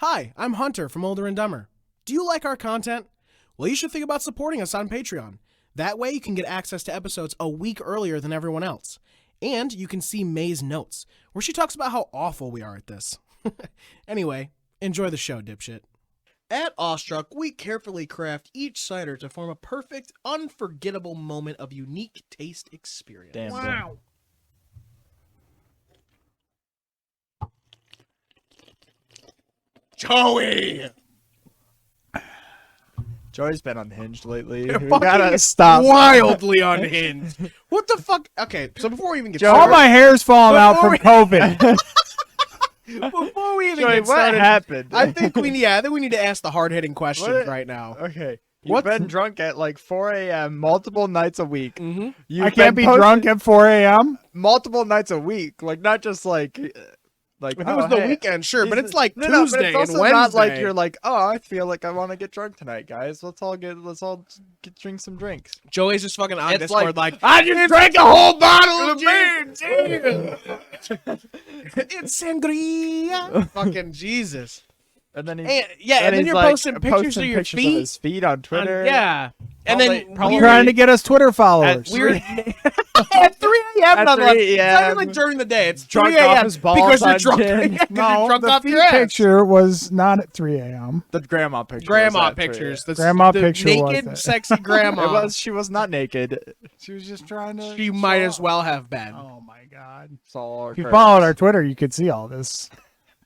Hi, I'm Hunter from OlderNDumber. Do you like our content? Well, you should think about supporting us on Patreon. That way you can get access to episodes a week earlier than everyone else. And you can see May's notes, where she talks about how awful we are at this. Anyway, enjoy the show, dipshit. At Awestruck, we carefully craft each cider to form a perfect, unforgettable moment of unique taste experience. Damn. Wow. Joey! Joey's been unhinged lately. We gotta stop. Wildly unhinged. What the fuck? Okay, so before we even get All my hair's falling out from COVID. Before we even Joey, get what started, happened? I think we need to ask the hard-hitting questions right now. Okay. You've What- been drunk at like 4 a.m. multiple nights a week. Mm-hmm. I can't be drunk at 4 a.m. multiple nights a week. Like, not just like If it was the weekend, sure, but it's like but Tuesday it's also and Wednesday. not like you're like, oh, I feel like I want to get drunk tonight, guys. Let's all drink some drinks. Joey's just fucking on It's Discord like, I just drank a whole bottle of beer. It's sangria. Fucking Jesus. And then And then you're like, posting pictures of your pictures feet. of his feet on Twitter. Yeah. And then Probably Trying to get us Twitter followers. we're at 3 a.m. At not like, 3 it's not even a.m. like during the day. It's Drunk 3 off a.m. his balls because you're on drunk. gin. Yeah, 'cause you're drunk the off feet your ass. picture was not at 3 a.m. The grandma picture. Grandma was at 3 pictures. a.m. Grandma the picture was naked, it. sexy grandma. She was not naked. She was just trying to. She might as well have been. Oh my god! Saw If you followed our Twitter, you could see all this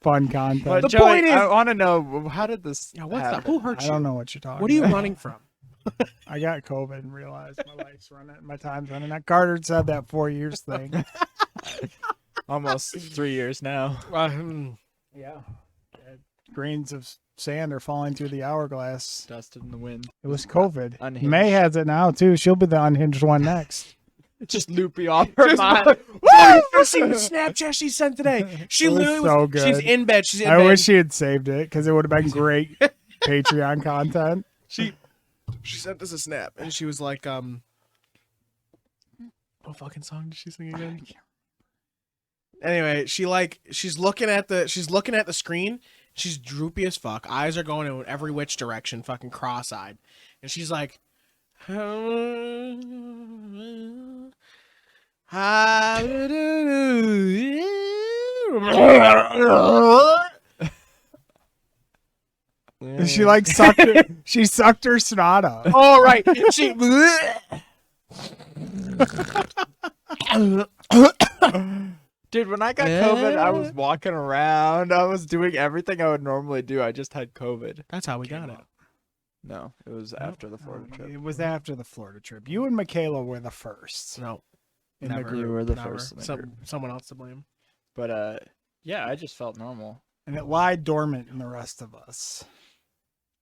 fun content. But The Joey, point is- I want to know, how did this happen? Who hurt I you? don't know what you're talking. What are you about. running from? I got COVID and realized my time's running out. Carter said that 4 years thing. Almost 3 years now. Yeah. Grains of sand are falling through the hourglass. Dusted in the wind. It was COVID. Unhinged. May has it now too. She'll be the unhinged one next. Just loopy off her mind. Woo! You see the Snapchat she sent today? She It was literally so was. She's good. in bed. She's in I bed. wish she had saved it because it would have been great Patreon content. She sent us a snap and she was like, what fucking song did she sing again? Anyway, she's looking at the screen. She's droopy as fuck. Eyes are going in every which direction, fucking cross-eyed. And she's like, She like sucked her, she sucked her snot up. oh right. She Dude, when I got COVID, I was walking around. I was doing everything I would normally do. I just had COVID. That's how we got it. No, it was after the Florida trip. It was after the Florida trip. You and Michaela were the first. No. In the Never. group. You were the Never. first in the group. Someone else to blame. But yeah, I just felt normal. And it lied dormant in the rest of us.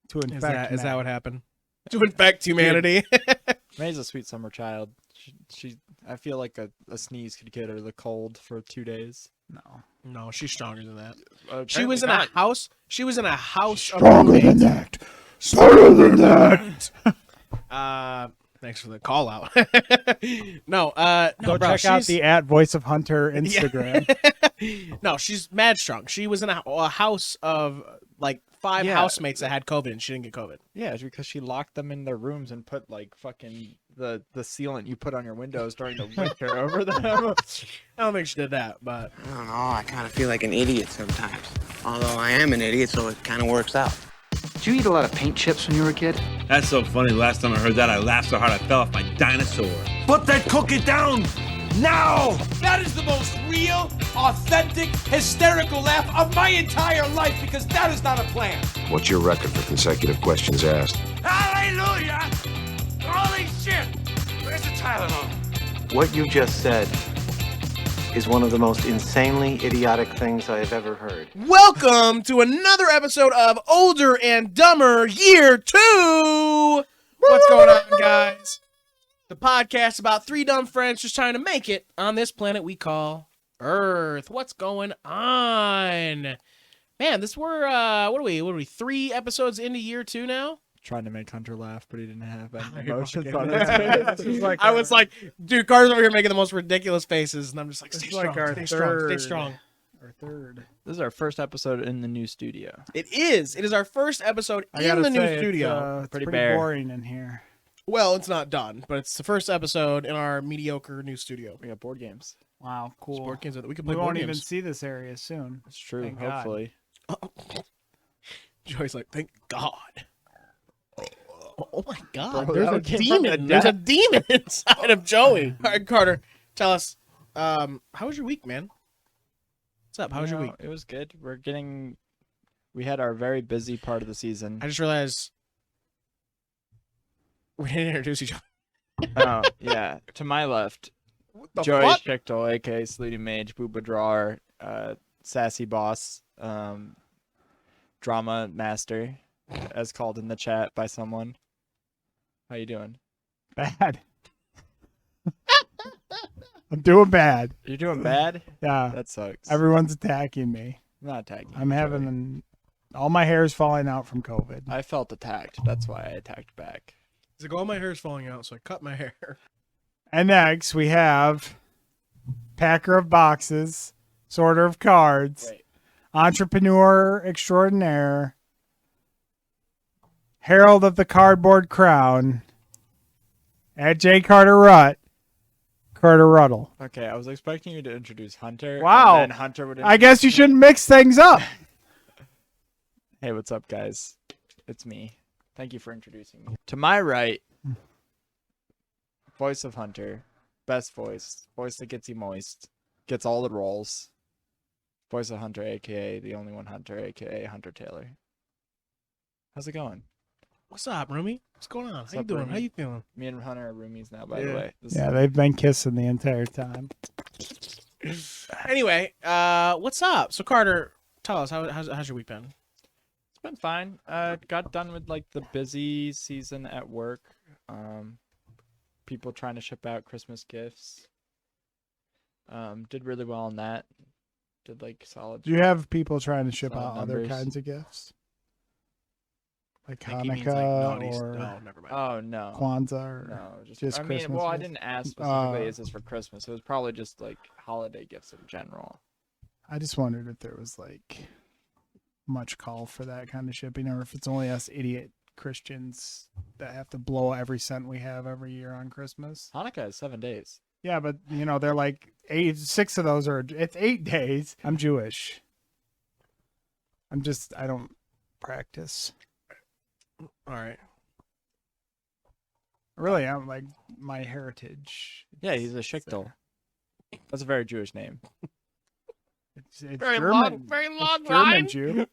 To infect Is that Matt. what happened? To infect humanity. May's a sweet summer child. She I feel like a sneeze could get her the cold for 2 days. No. No, she's stronger than that. Apparently She was in not. a house. She was in a house of Stronger than roommates. that. Stronger than that. Thanks for the call out. No, Go bro, check out she's- the @Voice of Hunter Instagram. No, she's mad strong. She was in a house of like 5 Yeah. housemates that had COVID, and she didn't get COVID. Yeah, it's because she locked them in their rooms and put like fucking the sealant you put on your windows during the winter over them. I don't think she did that, but I don't know, I kind of feel like an idiot sometimes. Although I am an idiot, so it kind of works out. Did you eat a lot of paint chips when you were a kid? That's so funny. Last time I heard that, I laughed so hard I fell off my dinosaur. Put that cookie down now! That is the most real, authentic, hysterical laugh of my entire life because that is not a plan. What's your record for consecutive questions asked? Hallelujah! Holy shit! Where's the Tylenol? What you just said is one of the most insanely idiotic things I have ever heard. welcome to another episode of Older and Dumber Year 2. What's going on, guys? The podcast about 3 dumb friends just trying to make it on this planet we call Earth. What's going on? Man, we're what are we 3 episodes into year 2 now? Trying to make Hunter laugh, but he didn't have any I emotions fucking- on his face. I was like, dude, Carter's over here making the most ridiculous faces, and I'm just like, stay It's strong, like our stay strong, stay third- strong. Or third. This is our first episode in the new studio. It is. It is our first episode I in gotta the new say, studio. It's Pretty pretty bare. boring in here. Well, it's not done, but it's the first episode in our mediocre new studio. We got board games. Wow, cool. Board games that we can We play board won't even games. see this area soon. It's true. Thank God. Hopefully. Joey's like, thank God. Oh my God! Bro, There's a that came from the demon. There's a depth. demon inside of Joey. All right, Carter, tell us, how was your week, man? What's up? How was your week? It was good. We had our very busy part of the season. I just realized we didn't introduce each other. Oh, yeah. To my left, The Joey fuck? Schichtel, aka Sleety Mage, Booba Drawer, Sassy Boss, Drama Master, as called in the chat by someone. How you doing? Bad. I'm doing bad. You're doing bad? Yeah. That sucks. Everyone's attacking me. I'm not attacking you, I'm having all my hair's falling out from COVID. I felt attacked. That's why I attacked back. He's like, all my hair is falling out, so I cut my hair. And next we have Packer of Boxes, Sorter of Cards, Wait. Entrepreneur Extraordinaire, Herald of the Cardboard Crown, at J. Carter Rutt, Carter Ruttle. Okay, I was expecting you to introduce Hunter. Wow. And then Hunter would. I guess you shouldn't mix things up. Hey, what's up, guys? It's me. Thank you for introducing me. To my right, voice of Hunter, best voice that gets you moist, gets all the roles. Voice of Hunter, aka the only one Hunter, aka Hunter Taylor. How's it going? What's up, Rumi? What's going on? What's How you up, doing? Rumi? How you feeling? Me and Hunter are roomies now, by the Yeah. way. Yeah, they've been kissing the entire time. Anyway, what's up? So Carter, tell us how's your week been? It's been fine. Got done with like the busy season at work. People trying to ship out Christmas gifts. Did really well on that. Did like solid. Do you have people trying to ship Solid out other numbers. kinds of gifts? Like I think he means, Hanukkah naughty- or no, never mind. Oh no. Kwanzaa or No, just just I mean, Christmas well, I gifts? didn't ask specifically. Oh. Is this for Christmas? It was probably just like holiday gifts in general. I just wondered if there was like much call for that kind of shipping, or if it's only us idiot Christians that have to blow every cent we have every year on Christmas. Hanukkah is 7 days. Yeah, but you know they're like 6 of those are it's 8 days. I'm Jewish. I don't practice. All right. Really, I'm like my heritage. Yeah, he's a Schichtel. That's a very Jewish name. It's Very German, long, very long it's German line. Jew.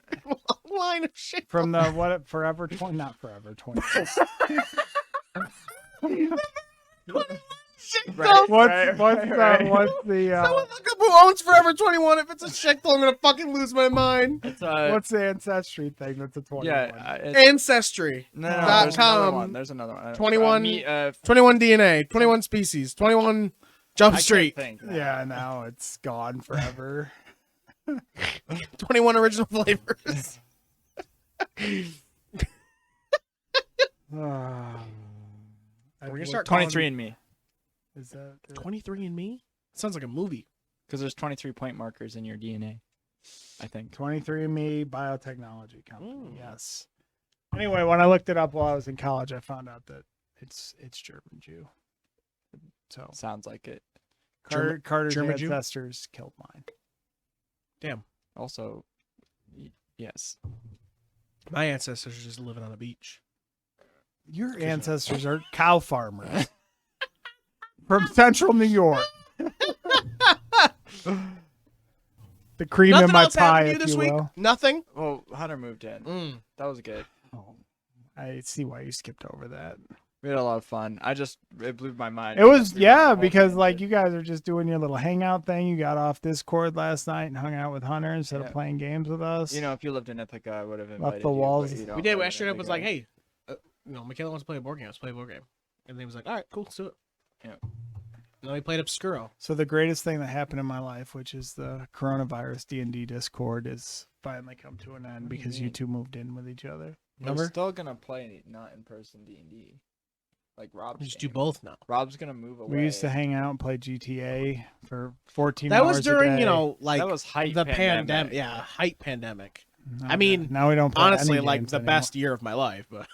Line of shit. From the what forever 20 not forever 20 Right. what's the Someone look up who owns Forever 21. If it's a Schichtel, I'm gonna fucking lose my mind. It's what's the ancestry thing that's a 21? yeah. Ancestry. No, Dot there's com. another one. There's another one. 21 Me, 21 DNA, 21 species, 21 Jump I can't Street, think now. Yeah, now it's gone forever. 21 original flavors. We're gonna start 23andMe, Is that 23 and Me? Sounds like a movie. because there's 23 point markers in your DNA. I think. 23andMe biotechnology company? Mm. Yes. Anyway, when I looked it up while I was in college, I found out that it's German Jew. So Sounds like it. Carter's German Jew? ancestors killed mine. Damn. Also, yes. My ancestors are just living on a beach. Your ancestors are cow farmers from central New York. The cream Nothing in my else happened pie, to you if this you week? will. Nothing? Well, Hunter moved in. Mm. That was good. Oh, I see why you skipped over that. We had a lot of fun. It blew my mind. It was, We were yeah, all because doing like it. you guys are just doing your little hangout thing. You got off Discord last night and hung out with Hunter instead Yeah. of playing games with us. You know, if you lived in Ithaca, I would have invited the you, but walls. you don't We did. live I in straight up was Ithaca. like, hey, Michaela wants to play a board game. Let's play a board game. And he was like, all right, cool, let's do it. Yeah. And then we played Obscuro. So the greatest thing that happened in my life, which is the coronavirus D&D Discord, is finally come to an end What do you because you mean? two moved in with each other. We're Remember? still gonna play not in person D&D. like Rob's. You just do game. both now. Rob's gonna move away. We used to hang out and play GTA for 14 That hours was during, a day. you know, like that was hype the pandemic. pandemic. Yeah, height pandemic. Now I mean, now we don't play honestly, any like games the anymore. best year of my life. But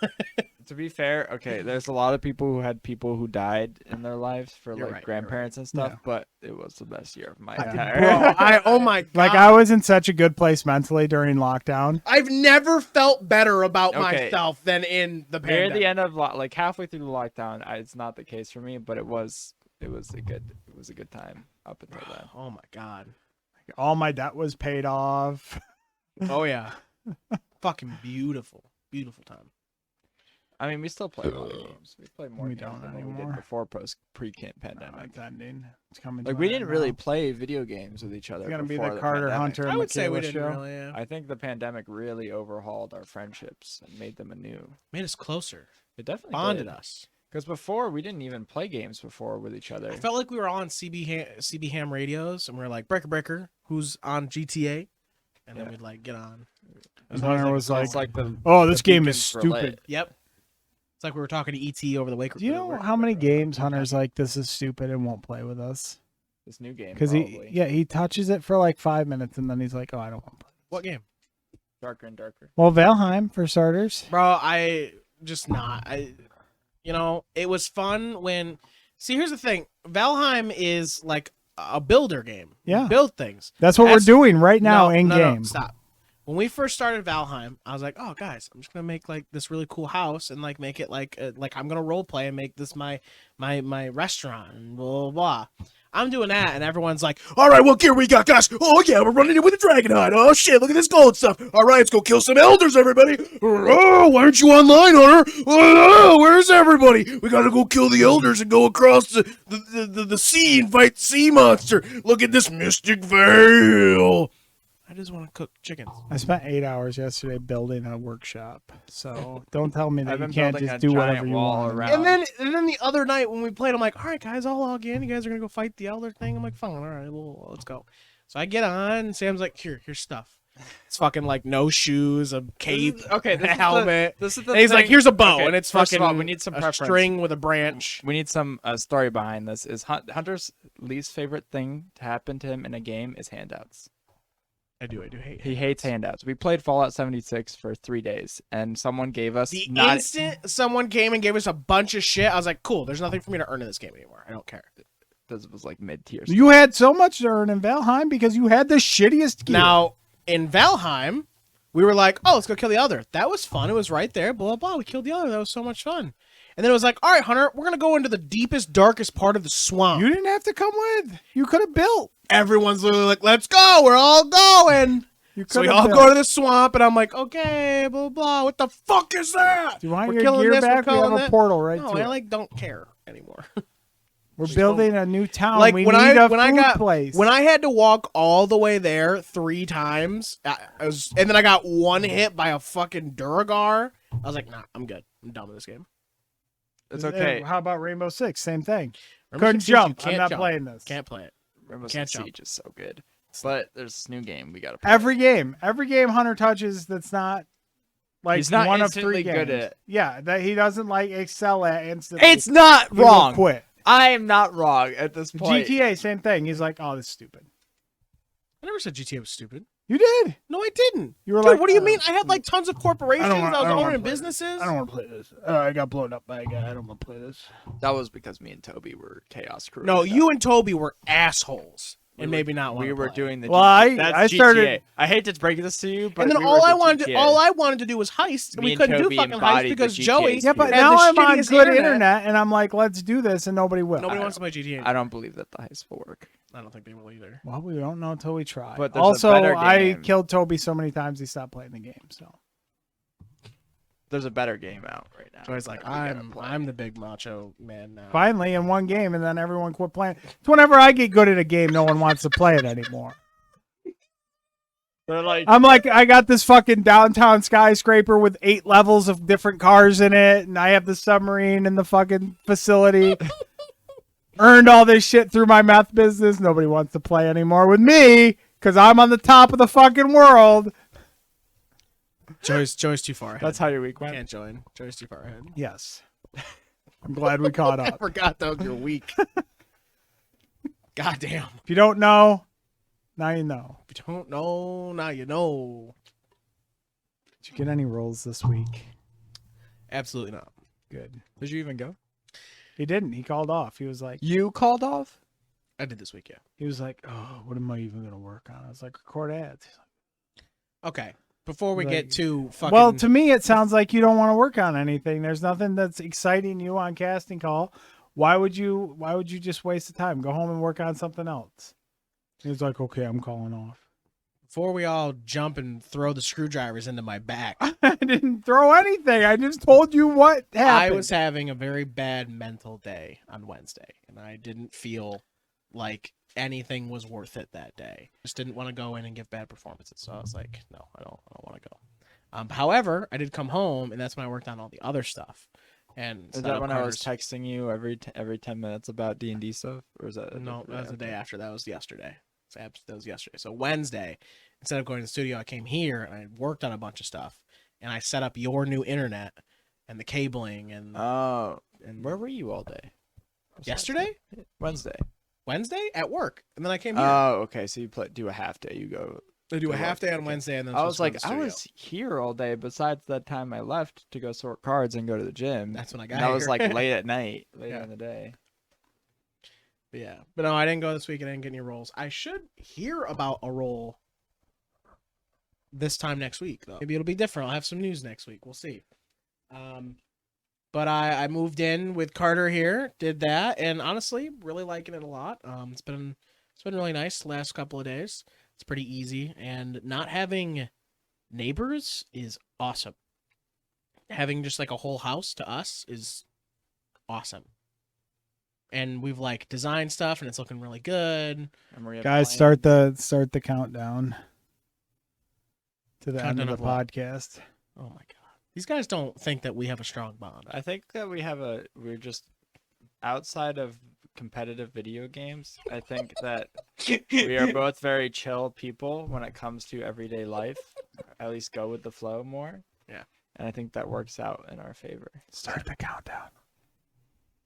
To be fair, okay, there's a lot of people who had people who died in their lives for You're like right, you're grandparents and stuff, Yeah. but it was the best year of my Bro, entire. oh my god, Like I was in such a good place mentally during lockdown. I've never felt better about Okay. myself than in the Near pandemic. the end of like halfway through the lockdown, it's not the case for me, but it was a good time up until then. Oh my god. All my debt was paid off. Oh yeah. Fucking beautiful, beautiful time. I mean, we still play a lot of games. We play more We games don't than what we anymore. did before pre-pandemic. It's ending. It's coming. Like to we an didn't end really now. play video games with each other. It's gonna be before the Carter pandemic. Hunter. I would say we Michaela didn't show. really. Yeah. I think the pandemic really overhauled our friendships and made them anew. Made us closer, It definitely bonded us. Because before we didn't even play games before with each other. I felt like we were on CB ham radios, and we were like Breaker, who's on GTA, and then Yeah. we'd like get on. And Hunter was It's like, like the "Oh, this the game is beacons were stupid." lit. Yep. It's like we were talking to ET over the wake. Do you know how many games Hunter's like, "This is stupid" and won't play with us? This new game Because probably. he touches it for like 5 minutes and then he's like, "Oh, I don't want to play." What game? Darker and darker. Well, Valheim for starters. Bro, I just not. You know, it was fun when. See, here's the thing. Valheim is like a builder game. Yeah. You build things. That's what That's- we're doing right now in No, game. stop. When we first started Valheim, I was like, "Oh, guys, I'm just gonna make like this really cool house and like make it like I'm gonna role play and make this my restaurant and blah blah blah." I'm doing that, and everyone's like, "All right, what gear we got, guys? Oh yeah, we're running in with a dragon hide. Oh shit, look at this gold stuff. All right, let's go kill some elders, everybody. Oh, why aren't you online, Hunter? Oh, where's everybody? We gotta go kill the elders and go across the sea and fight the sea monster. Look at this mystic veil." I just want to cook chickens. I spent 8 hours yesterday building a workshop. So don't tell me that I've you been can't building just a do giant whatever you wall want. around. And then the other night when we played, I'm like, "All right, guys, I'll log in. You guys are gonna go fight the elder thing." I'm like, "Fine, all right, well, let's go." So I get on, and Sam's like, "Here's stuff." It's fucking like no shoes, a cape, Okay, a this is the- helmet. This is the And he's like, thing- "Here's a bow," okay, and it's first fucking of all, we need some a preference. string with a branch. We need some story behind this. Is Hunter's least favorite thing to happen to him in a game is handouts. I do hate. He hates handouts. We played Fallout 76 for 3 days, and someone gave us The not. instant someone came and gave us a bunch of shit, I was like, "Cool, there's nothing for me to earn in this game anymore. I don't care." This was like mid-tier. You had so much to earn in Valheim because you had the shittiest gear. Now, in Valheim, we were like, "Oh, let's go kill the other." That was fun. It was right there. Blah, blah. We killed the other. That was so much fun. And then it was like, "All right, Hunter, we're going to go into the deepest, darkest part of the swamp." You didn't have to come with. You could have built. Everyone's literally like, "Let's go. We're all going." You So we could all have go to the swamp, and I'm like, "Okay, blah, blah. What the fuck is that?" Do you want We're your killing gear this, we're back? We have killing a that. portal right No, to I it. like don't care anymore. We're building a new town. Like we when need I a when I food got place. when I had to walk all the way there 3 times, and then I got one hit by a fucking Duragar. I was like, "Nah, I'm good. I'm done with this game." It's okay. How about Rainbow Six? Same thing. Rainbow Couldn't Six Siege, you jump. I'm can't not jump. playing this. Can't play it. Rainbow Can't Six jump. Siege is so good. But there's this new game we gotta play. Every game Hunter touches that's not like He's not one of instantly 3 games. good at it. Yeah, that he doesn't like excel at instantly. It's not He will wrong. Quit. I am not wrong at this point. GTA, same thing. He's like, "Oh, this is stupid." I never said GTA was stupid. You did. No, I didn't. You were Dude, like, what do you mean? I had like tons of corporations. I, wanna- was wanna owning play businesses. I don't want to play this. I got blown up by a guy. I don't want to play this. That was because me and Toby were chaos crew. No, at that. you and Toby were assholes, We and were- maybe not. We wanna were play. doing the. Well, That's I GTA. started- I hate to break this to you, but And then we all were I the wanted to GTA. all I wanted to do was heist, and Me we and couldn't do Toby fucking heist embodied because the Joey. GTA Yeah, but had now the I'm on shittiest good internet, and I'm like, "Let's do this," and nobody will. Nobody wants to play GTA. I don't believe that the heist will work. I don't think they will either. Well, we don't know until we try. But there's a also, better I game. killed Toby so many times he stopped playing the game. So There's a better game out right now. Joey's like, that we gotta I'm play." the big macho man now. finally, in one game, and then everyone quit playing. It's whenever I get good at a game, no one wants to play it anymore. They're like, I'm like, I got this fucking downtown skyscraper with 8 levels of different cars in it, and I have the submarine in the fucking facility. Earned all this shit through my meth business. Nobody wants to play anymore with me because I'm on the top of the fucking world. Joey's too far ahead. that's how your week went. Can't join. Joey's too far ahead. Yes. I'm glad we caught I up. forgot that was your week. God damn. If you don't know, now you know. If you don't know, now you know. Did you get any rolls this week? Absolutely not. Good. Did you even go? He didn't. He called off. He was like, You called off? I did this week, yeah. he was like, oh, what am I even gonna work on? I was like, record ads. Okay. Before we Like- get to fucking... Well, to me, it sounds like you don't want to work on anything. There's nothing that's exciting you on casting call. Why would you just waste the time? Go home and work on something else. He was like, okay, I'm calling off. Before we all jump and throw the screwdrivers into my back, I didn't throw anything. I just told you what happened. I was having a very bad mental day on Wednesday, and I didn't feel like anything was worth it that day. Just didn't want to go in and give bad performances. So I was like, no, I don't want to go. However, I did come home, and that's when I worked on all the other stuff. And Is set that up when I was Carter's- texting you every 10 minutes about D&D stuff? Or is that... No, that was the day after. That was yesterday. That was yesterday. So Wednesday, instead of going to the studio, I came here and I worked on a bunch of stuff, and I set up your new internet and the cabling and Oh, and where were you all day? yesterday, Wednesday. Wednesday at work, and then I came here. Oh, okay. So you do a half day. You go. I do a to half work. day on Okay. Wednesday, and then I was supposed like, to go I to the was studio. here all day. Besides that time I left to go sort cards and go to the gym. That's when I got And that was here. like late at night, later Yeah. in the day. Yeah, but no, I didn't go this week. I didn't get any roles. I should hear about a role this time next week, though. Maybe it'll be different. I'll have some news next week. We'll see. But I moved in with Carter here, did that, and honestly, really liking it a lot. It's been really nice the last couple of days. It's pretty easy, and not having neighbors is awesome. Having just like a whole house to us is awesome. And we've like designed stuff, and it's looking really good. And we have Guys, plans. start the countdown to the Countdown end of of the what? podcast. Oh my god, these guys don't think that we have a strong bond. I think that we're just outside of competitive video games. I think that we are both very chill people when it comes to everyday life. At least go with the flow more. Yeah. And I think that works out in our favor. Start the countdown.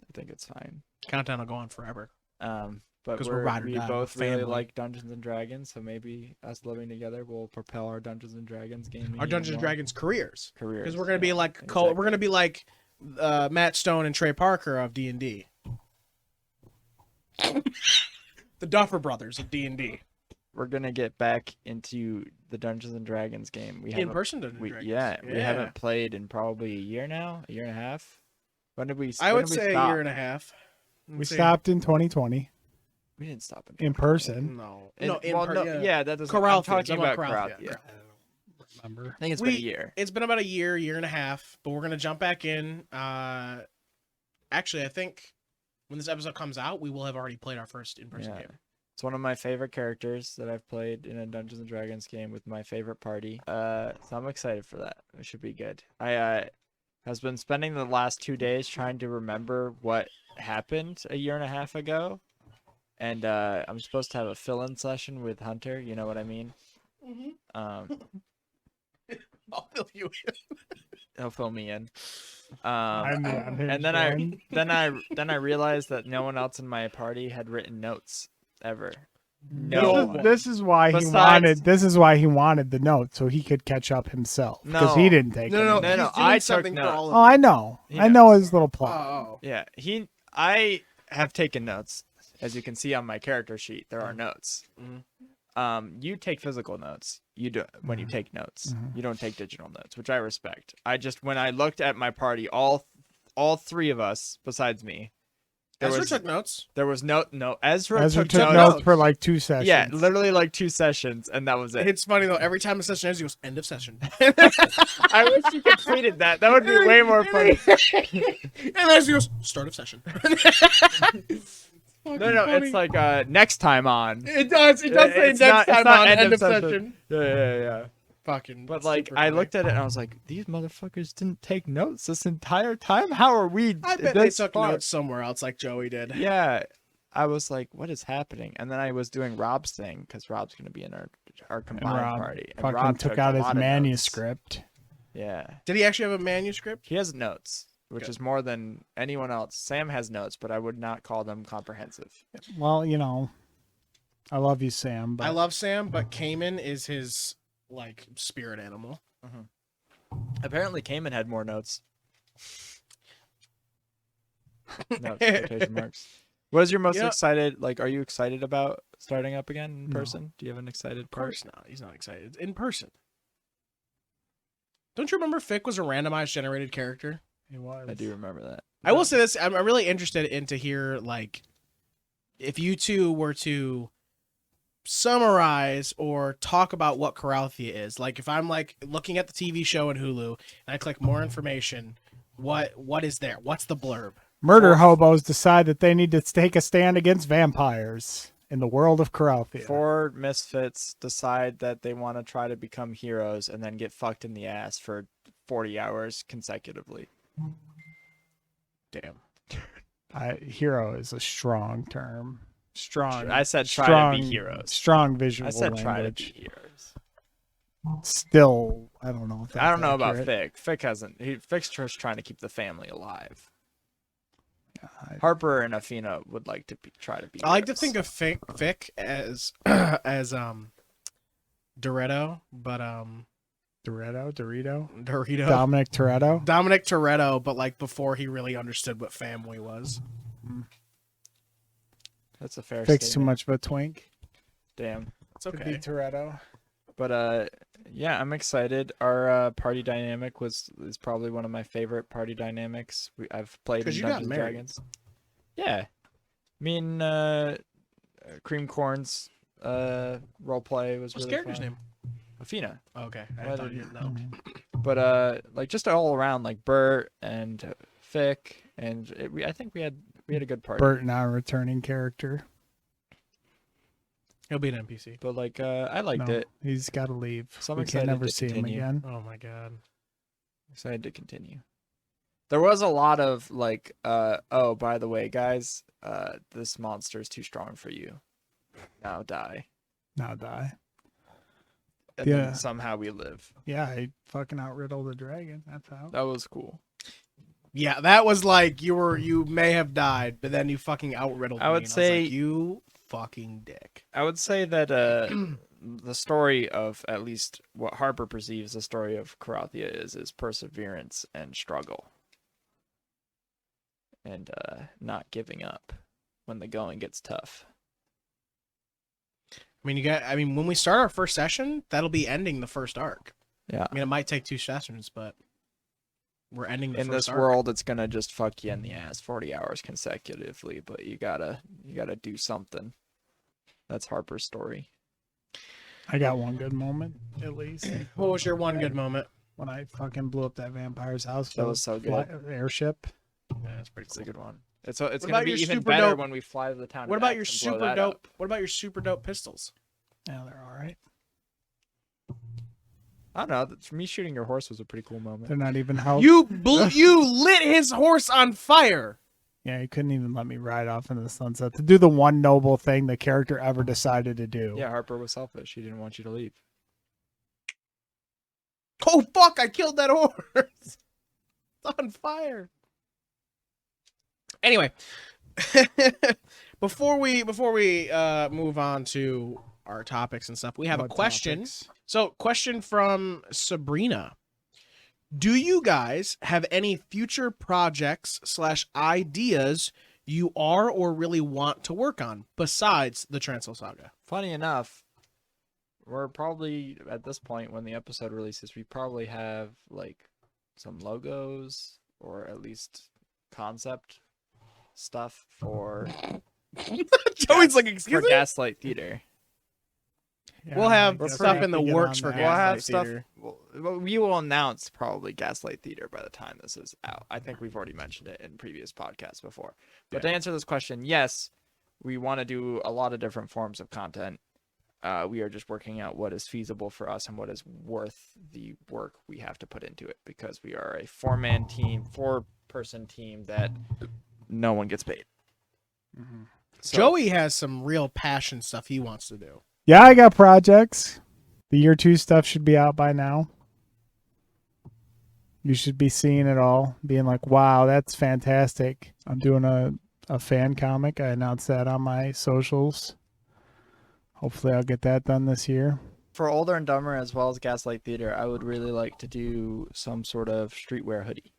I think it's fine. Countdown will go on forever. But 'Cause we're ride or we die, both we're really family. like Dungeons and Dragons, so maybe us living together will propel our Dungeons and Dragons gaming. Our even Dungeons and more. Dragons careers, careers. because we're gonna be yeah, like exactly. we're gonna be like Matt Stone and Trey Parker of D&D. The Duffer Brothers of D&D. We're gonna get back into the Dungeons and Dragons game. We In haven't- person Dungeons and we, Dragons. yeah, we haven't played in probably a year now, a year and a half. When did we? I when would did we say a stop? year and a half. We stopped in 2020 We didn't stop in person. No, yeah, that doesn't. Corral I'm talking about Corral. yeah. Yeah, Remember? I think it's been a We- year. It's been about a year and a half, but we're gonna jump back in. Actually, I think when this episode comes out, we will have already played our first in-person Yeah. game. It's one of my favorite characters that I've played in a Dungeons and Dragons game with my favorite party. So I'm excited for that. It should be good. I has been spending the last 2 days trying to remember what happened a year and a half ago, and I'm supposed to have a fill-in session with Hunter. You know what I mean? I'll fill you in. He'll fill me in. I'm the And then I realized that no one else in my party had written notes ever. No. This is why he Besides- wanted. This is why he wanted the note so he could catch up himself because he No. didn't take it. no, he's doing I took something for notes. all of Oh, I know. He I know knows. his little plot. Oh, Yeah, I have taken notes. As you can see on my character sheet, there are notes. You take physical notes. You do when you take notes. You don't take digital notes, which I respect. When I looked at my party, all three of us besides me, Ezra took notes. there was no Ezra Ezra took took notes. notes for like 2 sessions. Yeah, literally like 2 sessions, and that was it. It's funny though. Every time a session ends, he goes, "End of session." I wish you completed that. That would be way more funny. And then he goes, "Start of session." No, it's like next time on. It does. It does say It's next not- it's time not on end of session. Yeah. Fucking. But like, super I funny. looked at it and I was like, these motherfuckers didn't take notes this entire time. How are we? I bet they this took far? notes somewhere else, like Joey did. Yeah, I was like, what is happening? And then I was doing Rob's thing because Rob's gonna be in our And combined Rob party. And fucking Rob took took out a his lot of notes. manuscript. Yeah, Did he actually have a manuscript? he has notes. which Good. is more than anyone else. Sam has notes, but I would not call them comprehensive. Well, you know, I love you, Sam. But I love Sam, but Cayman is his like spirit animal. Apparently, Cayman had more notes. Notes, quotation marks. What is your most Yeah. excited? Like, are you excited about starting up again in No. person? Do you have an excited Of part? course not. He's not excited. In person. Don't you remember Fick was a randomized generated character? He was. I do remember that. I will say this. I'm really interested in to hear, like, if you two were to summarize or talk about what Coralthea is. Like, if I'm, like, looking at the TV show in Hulu and I click more information, what is there? What's the blurb? Murder hobos decide that they need to take a stand against vampires in the world of Coralthea. 4 misfits decide that they want to try to become heroes and then get fucked in the ass for 40 hours consecutively. Damn. Hero is a strong term. Strong. I said try to be heroes. Strong visual I said language. try to be heroes. Still, I don't know. If that's I don't know about accurate. Fick. Fick's just trying to keep the family alive. God. Harper and Athena would like to try to be. I like to heroes. think of Fick as Dorito, but Dorito, Dominic Toretto. Dominic Toretto, but like before he really understood what family was. That's a fair Fix too statement. much of a twink. Damn. It's Could okay. be Toretto. But yeah, I'm excited. Our party dynamic is probably one of my favorite party dynamics I've played in 'Cause you got Dungeons and married. Dragons. Yeah, me and Cream Corn's role play was What's really the character's fun. name? Athena. Okay, I Why thought did you didn't know. But like just all around, like Bert and Fick, and I think we had a good party. Bert, not a returning character. He'll be an NPC. But like I liked No, it. He's got to leave. So I'm we excited can never to see continue. him again. Oh my god. Excited to continue. There was a lot of like, oh, by the way, guys, this monster is too strong for you. Now die. Now die. And Yeah. then somehow we live. Yeah, I fucking outriddled the dragon. That's how. That was cool. Yeah, that was like you may have died, but then you fucking outriddled me. I would and say- was like, you fucking dick. I would say that the story of at least what Harper perceives the story of Coralthea is perseverance and struggle. And not giving up when the going gets tough. I mean, when we start our first session, that'll be ending the first arc. Yeah. I mean, it might take 2 sessions, but we're ending the In first this arc. world, it's gonna just fuck you in the ass 40 hours consecutively, but you gotta do something. That's Harper's story. I got one good moment, at least. What was your one good moment? When I fucking blew up that vampire's house. That was so good. Airship. Yeah, that's pretty It's cool. a good one. It's gonna about be your even super better dope- when we fly to the town. What of about your X and blow super that dope? up. What about your super dope pistols? Yeah, they're all right. I don't know. For me, shooting your horse was a pretty cool moment. They're not even help. You lit his horse on fire. Yeah, he couldn't even let me ride off into the sunset to do the one noble thing the character ever decided to do. Yeah, Harper was selfish. He didn't want you to leave. Oh fuck! I killed that horse. It's on fire. Anyway, before we move on to our topics and stuff, we have a What question. topics? So, question from Sabrina. Do you guys have any future projects / ideas you are or really want to work on besides the Transl Saga? Funny enough, we're probably at this point when the episode releases, we probably have like some logos or at least concept stuff for Joey's like, for excuse me? Gaslight Theater. Yeah, We'll have I guess stuff we in the have to get works on for that. We'll have Gaslight stuff. Theater. Well, we will announce probably Gaslight Theater by the time this is out. I think we've already mentioned it in previous podcasts before. But to answer this question, yes, we want to do a lot of different forms of content. We are just working out what is feasible for us and what is worth the work we have to put into it, because we are a 4-person team that no one gets paid. Mhm. So, Joey has some real passion stuff he wants to do. Yeah, I got projects. The year 2 stuff should be out by now. You should be seeing it all, being like, wow, that's fantastic. I'm doing a fan comic. I announced that on my socials. Hopefully I'll get that done this year. For Older and Dumber as well as Gaslight Theater, I would really like to do some sort of streetwear hoodie.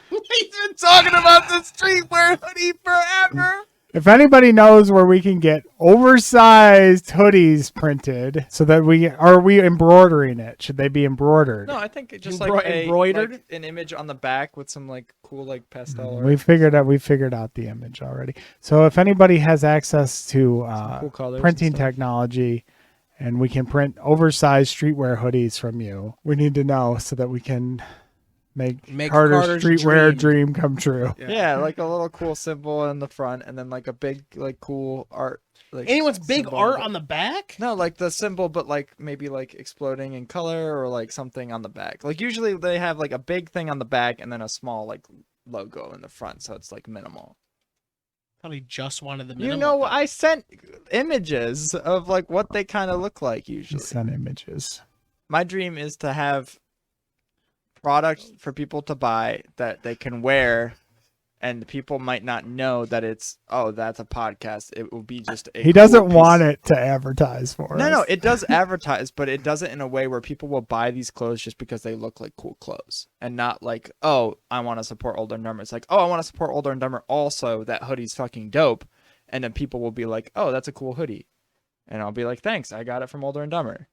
He's been talking about the streetwear hoodie forever. If anybody knows where we can get oversized hoodies printed so that are we embroidering it? Should they be embroidered? No, I think it just Embroidered? like an image on the back with some like cool like pastel. We figured out the image already. So if anybody has access to cool colors and printing stuff. technology and we can print oversized streetwear hoodies from you, we need to know so that we can make Carter's streetwear dream come true. Yeah, like a little cool symbol in the front, and then like a big like cool art. Like Anyone's big symbol. art on the back? No, like the symbol, but like maybe like exploding in color or like something on the back. Like usually they have like a big thing on the back and then a small like logo in the front, so it's like minimal. Probably just wanted the minimal. You know, I sent images of like what they kind of look like usually. Send images. My dream is to have products for people to buy that they can wear, and people might not know that it's, oh, that's a podcast. It will be just a He doesn't want it to advertise for us. No, it does advertise, but it does it in a way where people will buy these clothes just because they look like cool clothes, and not like, oh, I want to support Older and Dumber. It's like, oh, I want to support Older and Dumber. Also, that hoodie's fucking dope, and then people will be like, oh, that's a cool hoodie, and I'll be like, thanks, I got it from Older and Dumber.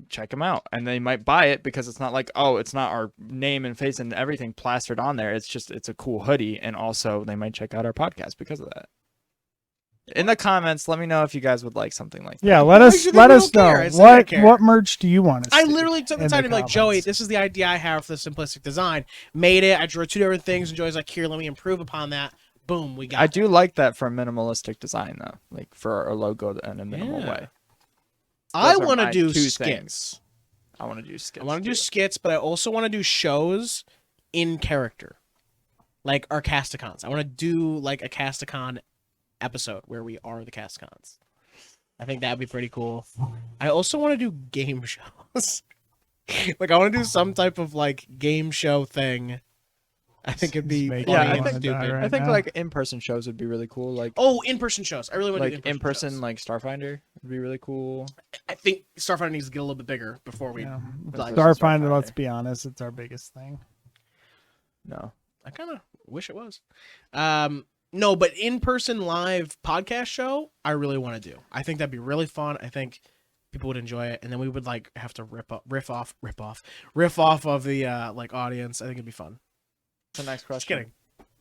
Check them out, and they might buy it because it's not like, oh, it's not our name and face and everything plastered on there. It's just, it's a cool hoodie, and also they might check out our podcast because of that. In the comments, let me know if you guys would like something like that. Yeah, let us know what merch do you want to see. I literally took the time to be like, Joey, this is the idea I have for the simplistic design. Made it. I drew 2 different things, and Joey's like, here, let me improve upon that. Boom, we got it. I do like that for a minimalistic design though, like for a logo in a minimal way. I Those are want to my do 2 skits. things. I want to do skits. I want to do skits, but I also want to do shows in character, like our Casticons. I want to do like a Casticon episode where we are the Casticons. I think that'd be pretty cool. I also want to do game shows. Like I want to do some type of like game show thing. I think it'd be funny and stupid. I think like in-person shows would be really cool. Like in-person shows. I really want to do in-person shows. like Starfinder would be really cool. I think Starfinder needs to get a little bit bigger before we. Like, Starfinder, let's be honest, it's our biggest thing. No, I kind of wish it was. No, but in-person live podcast show, I really want to do. I think that'd be really fun. I think people would enjoy it, and then we would like have to riff off of the like audience. I think it'd be fun. The next question. Just kidding.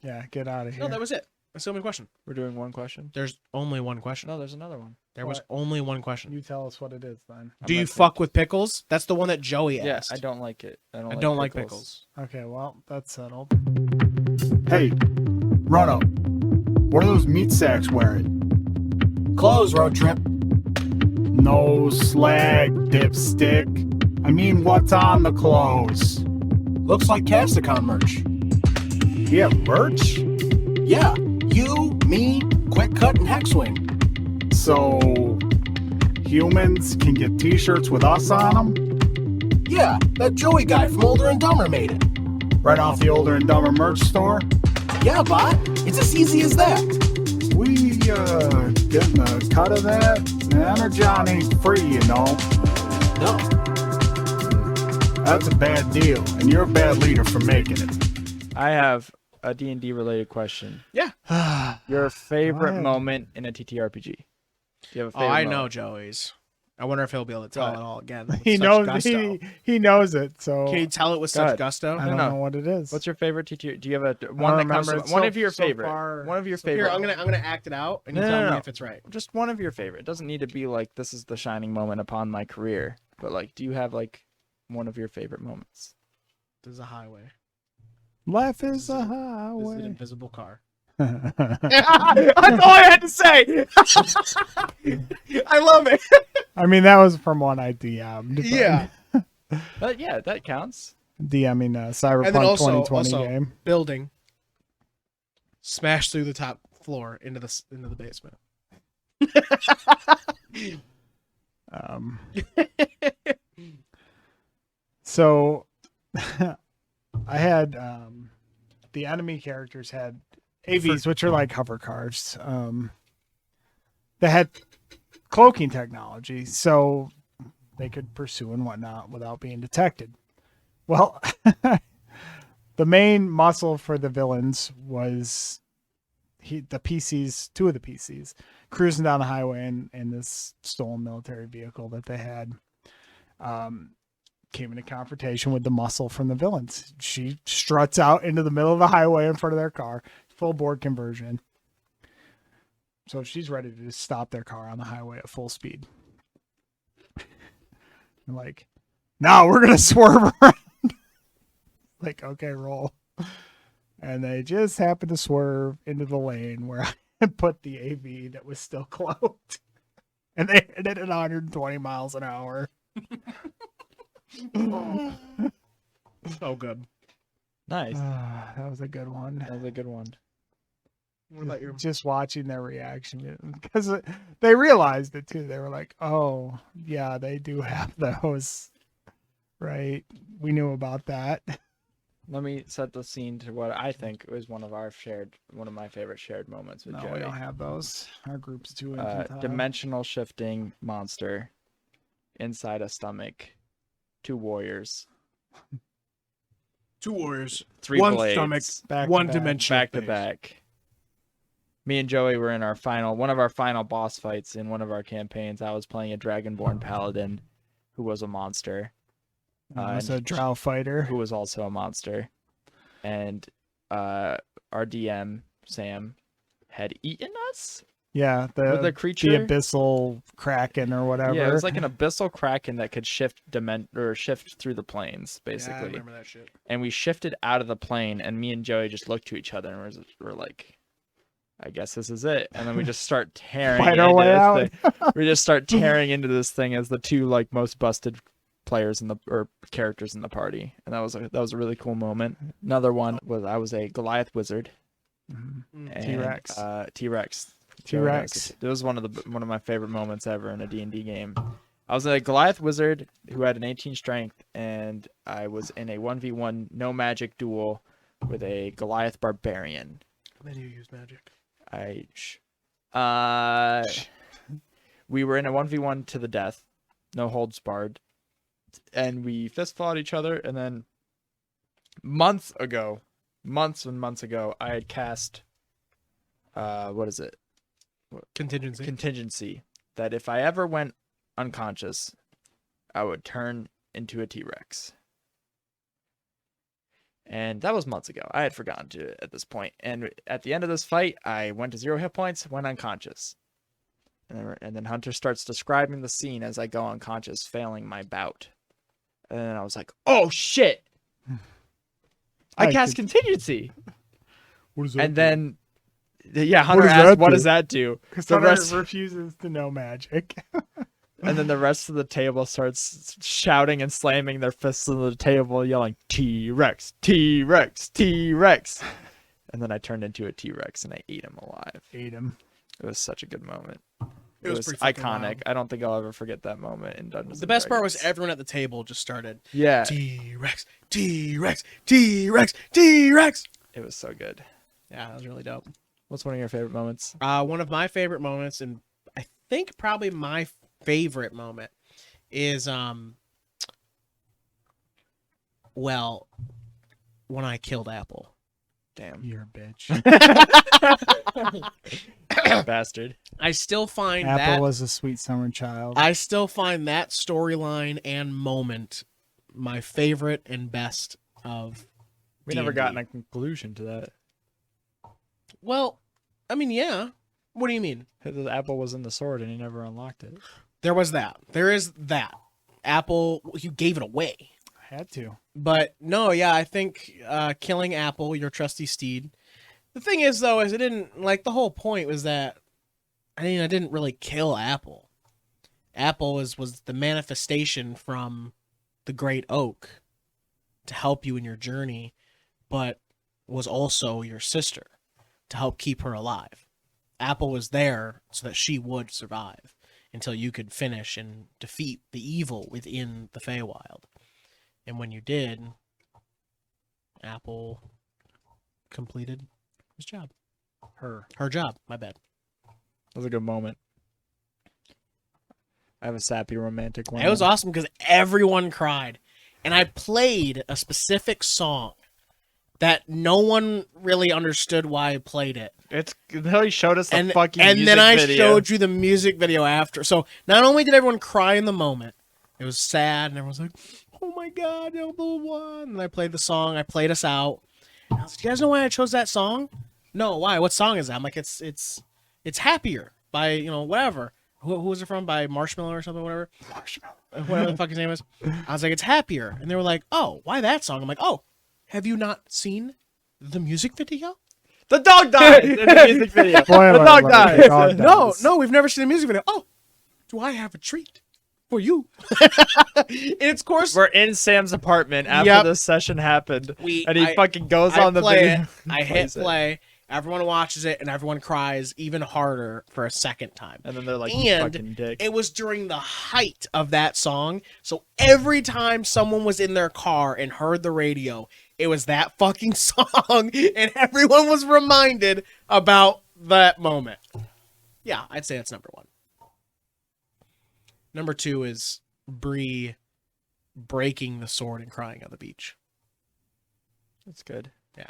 Yeah, get out of here. No, that was it. That's the only question. We're doing one question. There's only one question. No, there's another one. There was only one question. You tell us what it is then. Do you fuck with pickles? That's the one that Joey asked. Yeah, I don't like it. I don't like pickles. Okay, well, that's settled. Hey, Ruttle, what are those meat sacks wearing? Clothes, road trip. No slag, dipstick. I mean, what's on the clothes? Looks like Casticon merch. You have merch? Yeah, you, me, Quick Cut, and Hexwing. So, humans can get t-shirts with us on them? Yeah, that Joey guy from Older and Dumber made it. Right off the Older and Dumber merch store? Yeah, bot. It's as easy as that. We, getting a cut of that? Energon ain't free, you know. No. That's a bad deal, and you're a bad leader for making it. I have a D&D related question. Yeah. Your favorite moment in a TTRPG? Do you have a favorite I moment? know Joey's. I wonder if he'll be able to tell it all again. With He such knows gusto. he knows it, so Can you tell it with Go such ahead. gusto? I don't know what it is. What's your favorite TTR? Do you have a one that comes remember to, it one so- of your so favorite? far. One of your Here, favorite. I'm gonna act it out, and you No, tell no, me no. if it's right. Just one of your favorite. It doesn't need to be like this is the shining moment upon my career, but like, do you have like one of your favorite moments? This is a highway. Life is a This is an highway. invisible car. That's all I had to say. I love it. I mean, that was from one I DM'd. but Yeah. But yeah, that counts. DMing Cyberpunk And then also, 2020 game. building. Smash through the top floor into the basement. So I had the enemy characters had AVs, which are like hover cars. They had cloaking technology, so they could pursue and whatnot without being detected. Well, the main muscle for the villains was two of the PCs, cruising down the highway in this stolen military vehicle that they had. Came into confrontation with the muscle from the villains. She struts out into the middle of the highway in front of their car, full board conversion. So she's ready to just stop their car on the highway at full speed. Like, no, we're going to swerve around. Like, okay, roll. And they just happened to swerve into the lane where I put the AV that was still cloaked. And they hit it at 120 miles an hour. So good. Nice. That was a good one. That was a good one. What about your... Just watching their reaction, because they realized it too. They were like, "Oh, yeah, they do have those, right? We knew about that." Let me set the scene to what I think was one of my favorite shared moments with No, Joey. we don't have those. Our group's too infantile. Dimensional shifting monster inside a stomach, 2 warriors, 2 warriors, 3 1 blades, stomach, back to 1 back, dimension, back to back. Me and Joey were in one of our final boss fights in one of our campaigns. I was playing a Dragonborn paladin who was a monster. Was a drow fighter who was also a monster. And our DM, Sam, had eaten us? Yeah, the creature, the abyssal kraken or whatever. Yeah, it was like an abyssal kraken that could shift through the planes, basically. Yeah, I remember that shit. And we shifted out of the plane, and me and Joey just looked to each other and we're like, I guess this is it. And then we just start tearing Fight into our way this out. thing. We just start tearing into this thing as the 2 like most busted players or characters in the party, and that was a really cool moment. Another one was I was a Goliath wizard. Mm-hmm. And, T-Rex. It was one of my favorite moments ever in a D&D game. I was a Goliath wizard who had an 18 strength, and I was in a 1v1 no magic duel with a Goliath barbarian. Then you use magic. We were in a 1v1 to the death, no holds barred, and we fist fought each other. And then months and months ago, I had cast what is it? Contingency. That if I ever went unconscious, I would turn into a T-Rex. And that was months ago. I had forgotten to it at this point. And at the end of this fight, I went to 0 hit points, went unconscious. And then Hunter starts describing the scene as I go unconscious, failing my bout. And then I was like, oh shit! I cast contingency. What does that and do? then, yeah, Hunter asked, what does that do? Because The Hunter rest, refuses to know magic. and then the rest of the table starts shouting and slamming their fists on the table, yelling, T-Rex, T-Rex, T-Rex. And then I turned into a T-Rex and I ate him alive. Ate him. It was such a good moment. It was pretty fucking iconic. wild. I don't think I'll ever forget that moment in Dungeons. The best part was everyone at the table just started. Yeah. T-Rex, T-Rex, T-Rex, T-Rex. It was so good. Yeah, that was really dope. What's one of your favorite moments? One of my favorite moments, and I think probably my favorite moment, is well, when I killed Apple. Damn. You're a bitch. Bastard. I still find Apple was a sweet summer child. I still find that storyline and moment my favorite and best of We never D&D. gotten a conclusion to that. Well, I mean, yeah. What do you mean? The apple was in the sword and he never unlocked it. There was that. There is that. Apple, you gave it away. I had to. But no, yeah, I think killing Apple, your trusty steed. The thing is, though, is it didn't, like, the whole point was that, I mean, I didn't really kill Apple. Apple was the manifestation from the great oak to help you in your journey, but was also your sister to help keep her alive. Apple was there so that she would survive until you could finish and defeat the evil within the Feywild. And when you did, Apple completed his job. Her. Her job. My bad. That was a good moment. I have a sappy romantic one. It was awesome because everyone cried, and I played a specific song that no one really understood why I played it. It's he showed us the fucking and music then I video. showed you the music video after. So not only did everyone cry in the moment, it was sad, and everyone was like, "Oh my god, blah, blah, blah." And I played the song. I played us out. And I was like, "Do you guys know why I chose that song?" No, why? What song is that? I'm like, it's Happier by whatever. Who was it from? By Marshmello or something, whatever. Marshmello. Whatever the fuck his name is. I was like, it's Happier. And they were like, oh, why that song? I'm like, oh, have you not seen the music video? The dog died in the music video. Spoiler The dog alert, died. the dog dies. No, we've never seen the music video. Oh, do I have a treat for you? And it's, of course, We're in Sam's apartment after Yep. this session happened, I and he fucking goes on the play video. it, I hit plays it. play. Everyone watches it, and everyone cries even harder for a second time. And then they're like, "You And fucking dick." it was during the height of that song, so every time someone was in their car and heard the radio, it was that fucking song, and everyone was reminded about that moment. Yeah, I'd say that's number one. Number two is Bree breaking the sword and crying on the beach. That's good. Yeah.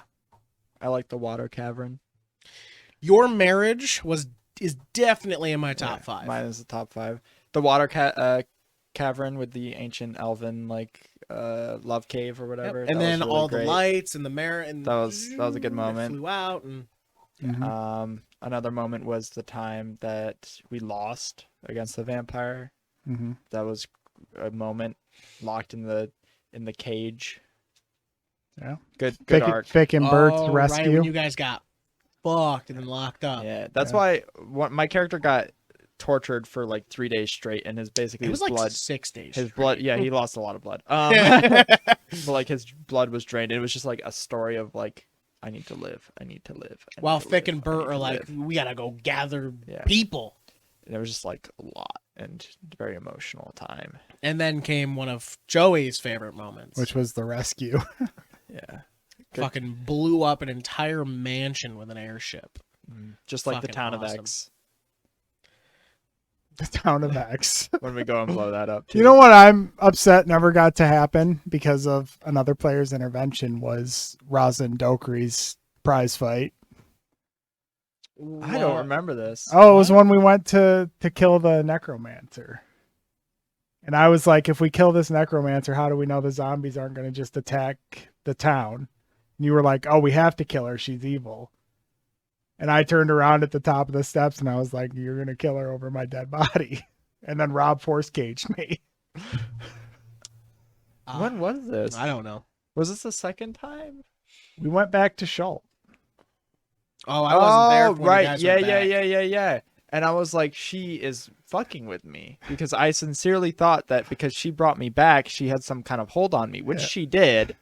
I like the water cavern. Your marriage is definitely in my top five. Mine is the top 5. The water cavern with the ancient elven love cave or Yep. whatever. And that then was really all great. the lights and the mirror and That was a good it moment. Flew out and Another moment was the time that we lost against the vampire. Mm-hmm. That was a moment locked in the cage. Yeah. Good Fick, arc. Fick and Bert's right rescue. when you guys got fucked and then locked up. Yeah, that's why my character got tortured for like 3 days straight, and his basically It was his like blood. 6 days. His straight. blood, yeah, he lost a lot of blood. But like his blood was drained. And it was just like a story of like, I need to live. I need to live. I need While to Fick live, and I need Bert to are like, live. we gotta go gather Yeah. people. And it was just like a lot and very emotional time. And then came one of Joey's favorite moments. Which was the rescue. Yeah, good. fucking blew up an entire mansion with an airship. Just like the Fucking town of awesome. X The town of X. when we go and blow that up. Too. You know what I'm upset never got to happen because of another player's intervention was Rosin Dokri's prize fight. I don't remember this. Oh, it was when we went to kill the necromancer. And I was like, if we kill this necromancer, how do we know the zombies aren't going to just attack the town? And you were like, oh, we have to kill her. She's evil. And I turned around at the top of the steps and I was like, you're going to kill her over my dead body. And then Rob force caged me. When was this? I don't know. Was this the second time? We went back to Schultz. Oh, I wasn't there. Oh, When you right. guys Yeah, went back. yeah. And I was like, she is fucking with me because I sincerely thought that because she brought me back, she had some kind of hold on me, which she did,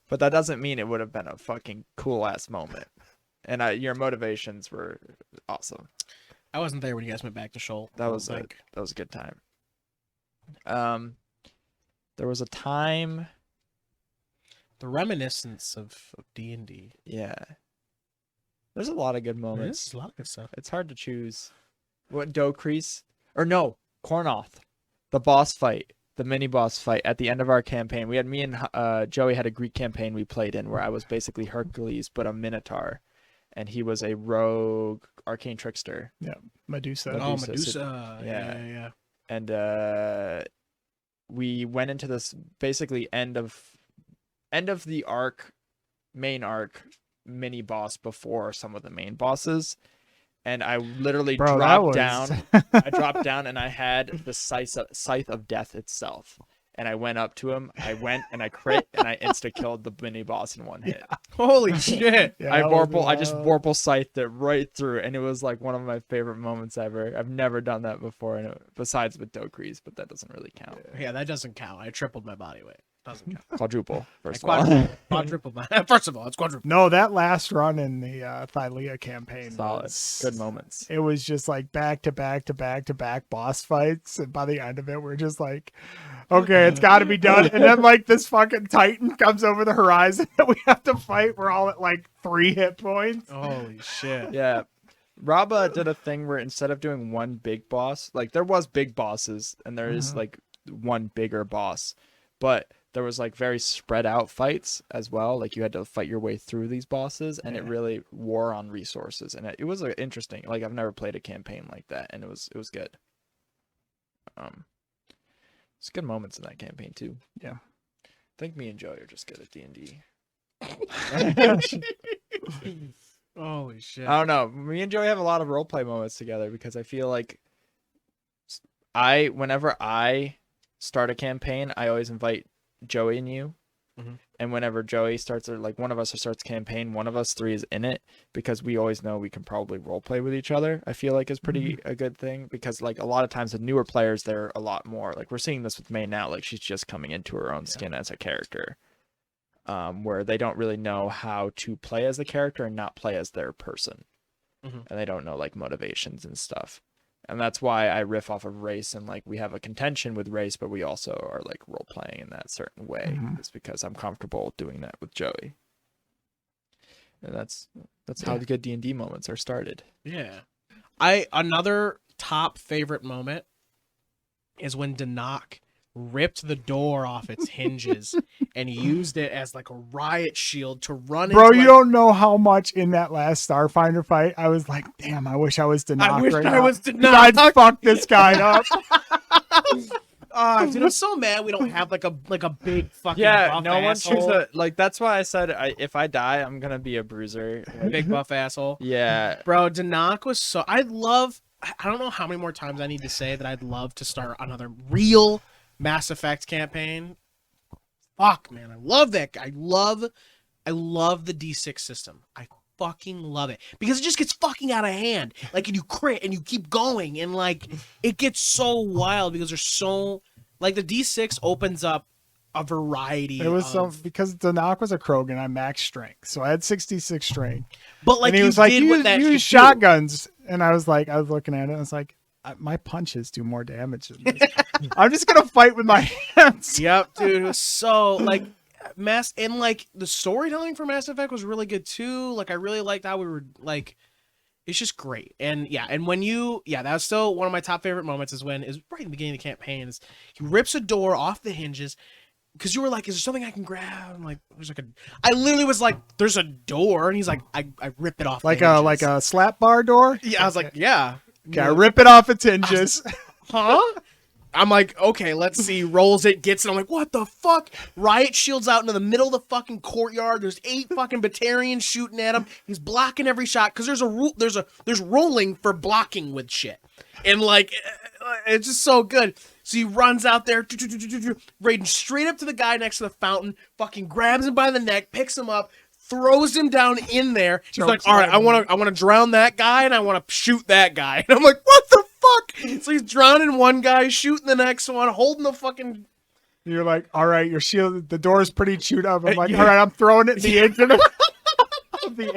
but that doesn't mean it would have been a fucking cool ass moment. And your motivations were awesome. I wasn't there when you guys went back to Shoal. That was a good time. There was a time. The reminiscence of D&D. Yeah. There's a lot of good There's moments. a lot of good stuff. It's hard to choose. What Dokri's or no, Kornoth. The boss fight, the mini boss fight at the end of our campaign. We had me and Joey had a Greek campaign we played in where I was basically Hercules but a minotaur, and he was a rogue arcane trickster. Yeah, Medusa. Medusa. Yeah. Yeah. And we went into this basically end of the arc, main arc, mini boss before some of the main bosses, and I literally dropped down. I dropped down and I had the scythe of death itself, and I went up to him. I went and I crit and I insta killed the mini boss in one hit. Holy shit! Yeah, I that was I just wild. vorpal scythed it right through, and it was like one of my favorite moments ever. I've never done that before, and besides with Dokri's, but that doesn't really count. Yeah, that doesn't count. I tripled my body weight. Doesn't count. Quadruple, I first of all. quadrupled my. First of all, it's quadruple. No, that last run in the Thylea campaign Solid, was good moments. It was just like back to back to back to back boss fights, and by the end of it, we're just like, Okay, it's got to be done. And then like this fucking Titan comes over the horizon that we have to fight. We're all at like 3 hit points. Holy shit. Yeah. Raba did a thing where instead of doing one big boss, like there was big bosses and there is like one bigger boss, but there was like very spread out fights as well. Like you had to fight your way through these bosses, and it really wore on resources, and it was interesting. Like I've never played a campaign like that, and it was good. It's good moments in that campaign too. Yeah. I think me and Joey are just good at D&D. Holy shit. I don't know. Me and Joey have a lot of roleplay moments together because I feel like whenever I start a campaign, I always invite Joey and you. And whenever Joey starts, or like one of us starts a campaign, one of us 3 is in it because we always know we can probably roleplay with each other. I feel like is pretty a good thing because like a lot of times the newer players, they're a lot more like we're seeing this with May now. Like she's just coming into her own skin as a character. Where they don't really know how to play as a character and not play as their person. And they don't know like motivations and stuff. And that's why I riff off of Race and like we have a contention with Race, but we also are like role playing in that certain way. It's because I'm comfortable doing that with Joey. And that's how the good D&D moments are started. Yeah. Another top favorite moment is when Danak ripped the door off its hinges and used it as like a riot shield to run. Bro, into, you like, don't know how much in that last Starfinder fight I was like, damn, I wish I was Danak. I wish right I now. was Danak. I'd fuck this guy up. Dude, I'm so mad we don't have like a big fucking buff no one asshole. chooses a like. That's why I said if I die, I'm gonna be a bruiser. Big buff asshole. Yeah, Bro, Danak was so. I don't know how many more times I need to say that I'd love to start another real Mass Effect campaign. Fuck, man, I love that guy. I love the D6 system. I fucking love it because it just gets fucking out of hand. Like, and you crit and you keep going, and like it gets so wild because there's so like the D6 opens up a variety. It was because Danak was a Krogan. I max strength, so I had 66 strength. But like and he was like, use shotguns, and I was looking at it, and I was like, my punches do more damage than this. I'm just gonna fight with my hands. Yep, dude. It was so like and like the storytelling for Mass Effect was really good too. Like I really liked how we were like, it's just great. And yeah, and when that was still one of my top favorite moments is right in the beginning of the campaign is he rips a door off the hinges because you were like, is there something I can grab? I'm like, I literally was like, there's a door, and he's like, I rip it off like the hinges. like a slap bar door. Yeah, I was like, yeah. Okay, I rip it off its hinges. Huh? I'm like, okay, let's see. Rolls it, gets it. I'm like, what the fuck? Riot shields out into the middle of the fucking courtyard. There's 8 fucking Batarians shooting at him. He's blocking every shot because there's rolling for blocking with shit, and like, it's just so good. So he runs out there, raiding straight up to the guy next to the fountain. Fucking grabs him by the neck, picks him up, throws him down in there. He's like, all right, I want to drown that guy and I want to shoot that guy. And I'm like, what the fuck? So he's drowning one guy, shooting the next one, holding the fucking. You're like, all right, your shield, the door's pretty chewed up. I'm like, all right, I'm throwing it in the engine of the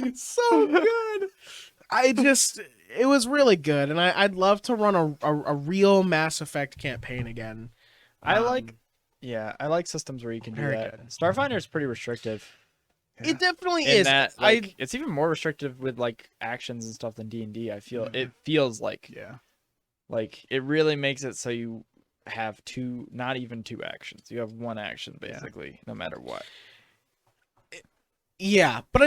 AV. So good. It was really good, and I'd love to run a real Mass Effect campaign again. I like systems where you can do that. Good. Starfinder is pretty restrictive. Yeah. It definitely In is. that, like, it's even more restrictive with like actions and stuff than D&D. I feel it feels like like it really makes it so you have not even 2 actions. You have 1 action basically, no matter what. Yeah, but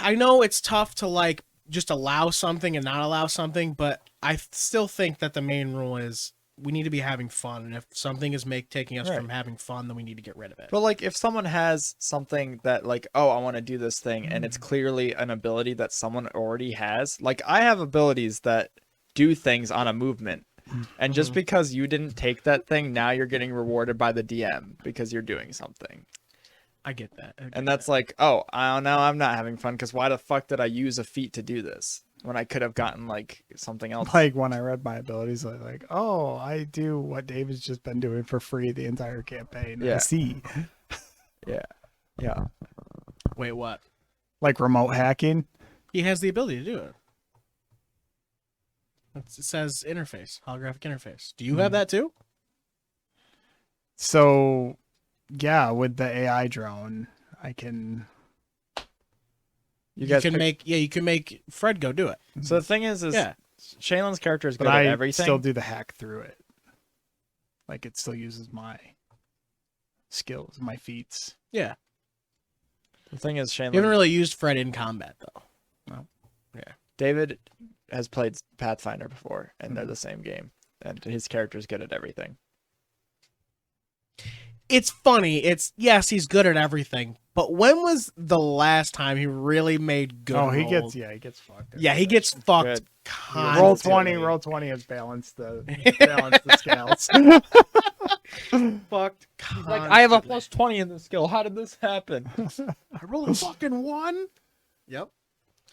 I know it's tough to like just allow something and not allow something, but I still think that the main rule is we need to be having fun, and if something is taking us from having fun, then we need to get rid of it. But like if someone has something that like, oh, I want to do this thing, and it's clearly an ability that someone already has. Like I have abilities that do things on a movement, and just because you didn't take that thing, now you're getting rewarded by the DM because you're doing something. I get that. And that's like, oh, now I'm not having fun because why the fuck did I use a feat to do this when I could have gotten like something else? Like when I read my abilities, I was like, oh, I do what David's just been doing for free the entire campaign. Yeah. I see. Yeah. Wait, what? Like remote hacking. He has the ability to do it. It says interface, holographic interface. Do you have that too? So, yeah, with the AI drone, I can. You can make Fred go do it. So the thing is Yeah. Shaylin's character is good But at I everything. still do the hack through it. Like, it still uses my skills, my feats. Yeah. The thing is, You Shaylin. haven't really used Fred in combat though. No. Yeah. David has played Pathfinder before, and they're the same game, and his character is good at everything. It's funny. Yes, he's good at everything. But when was the last time he really made good? Oh, he rolls? gets fucked. Yeah, he gets fucked. Good. Constantly. Roll 20 has balanced the scales. Fucked. Like, I have a +20 in this skill. How did this happen? I rolled a fucking 1. Yep.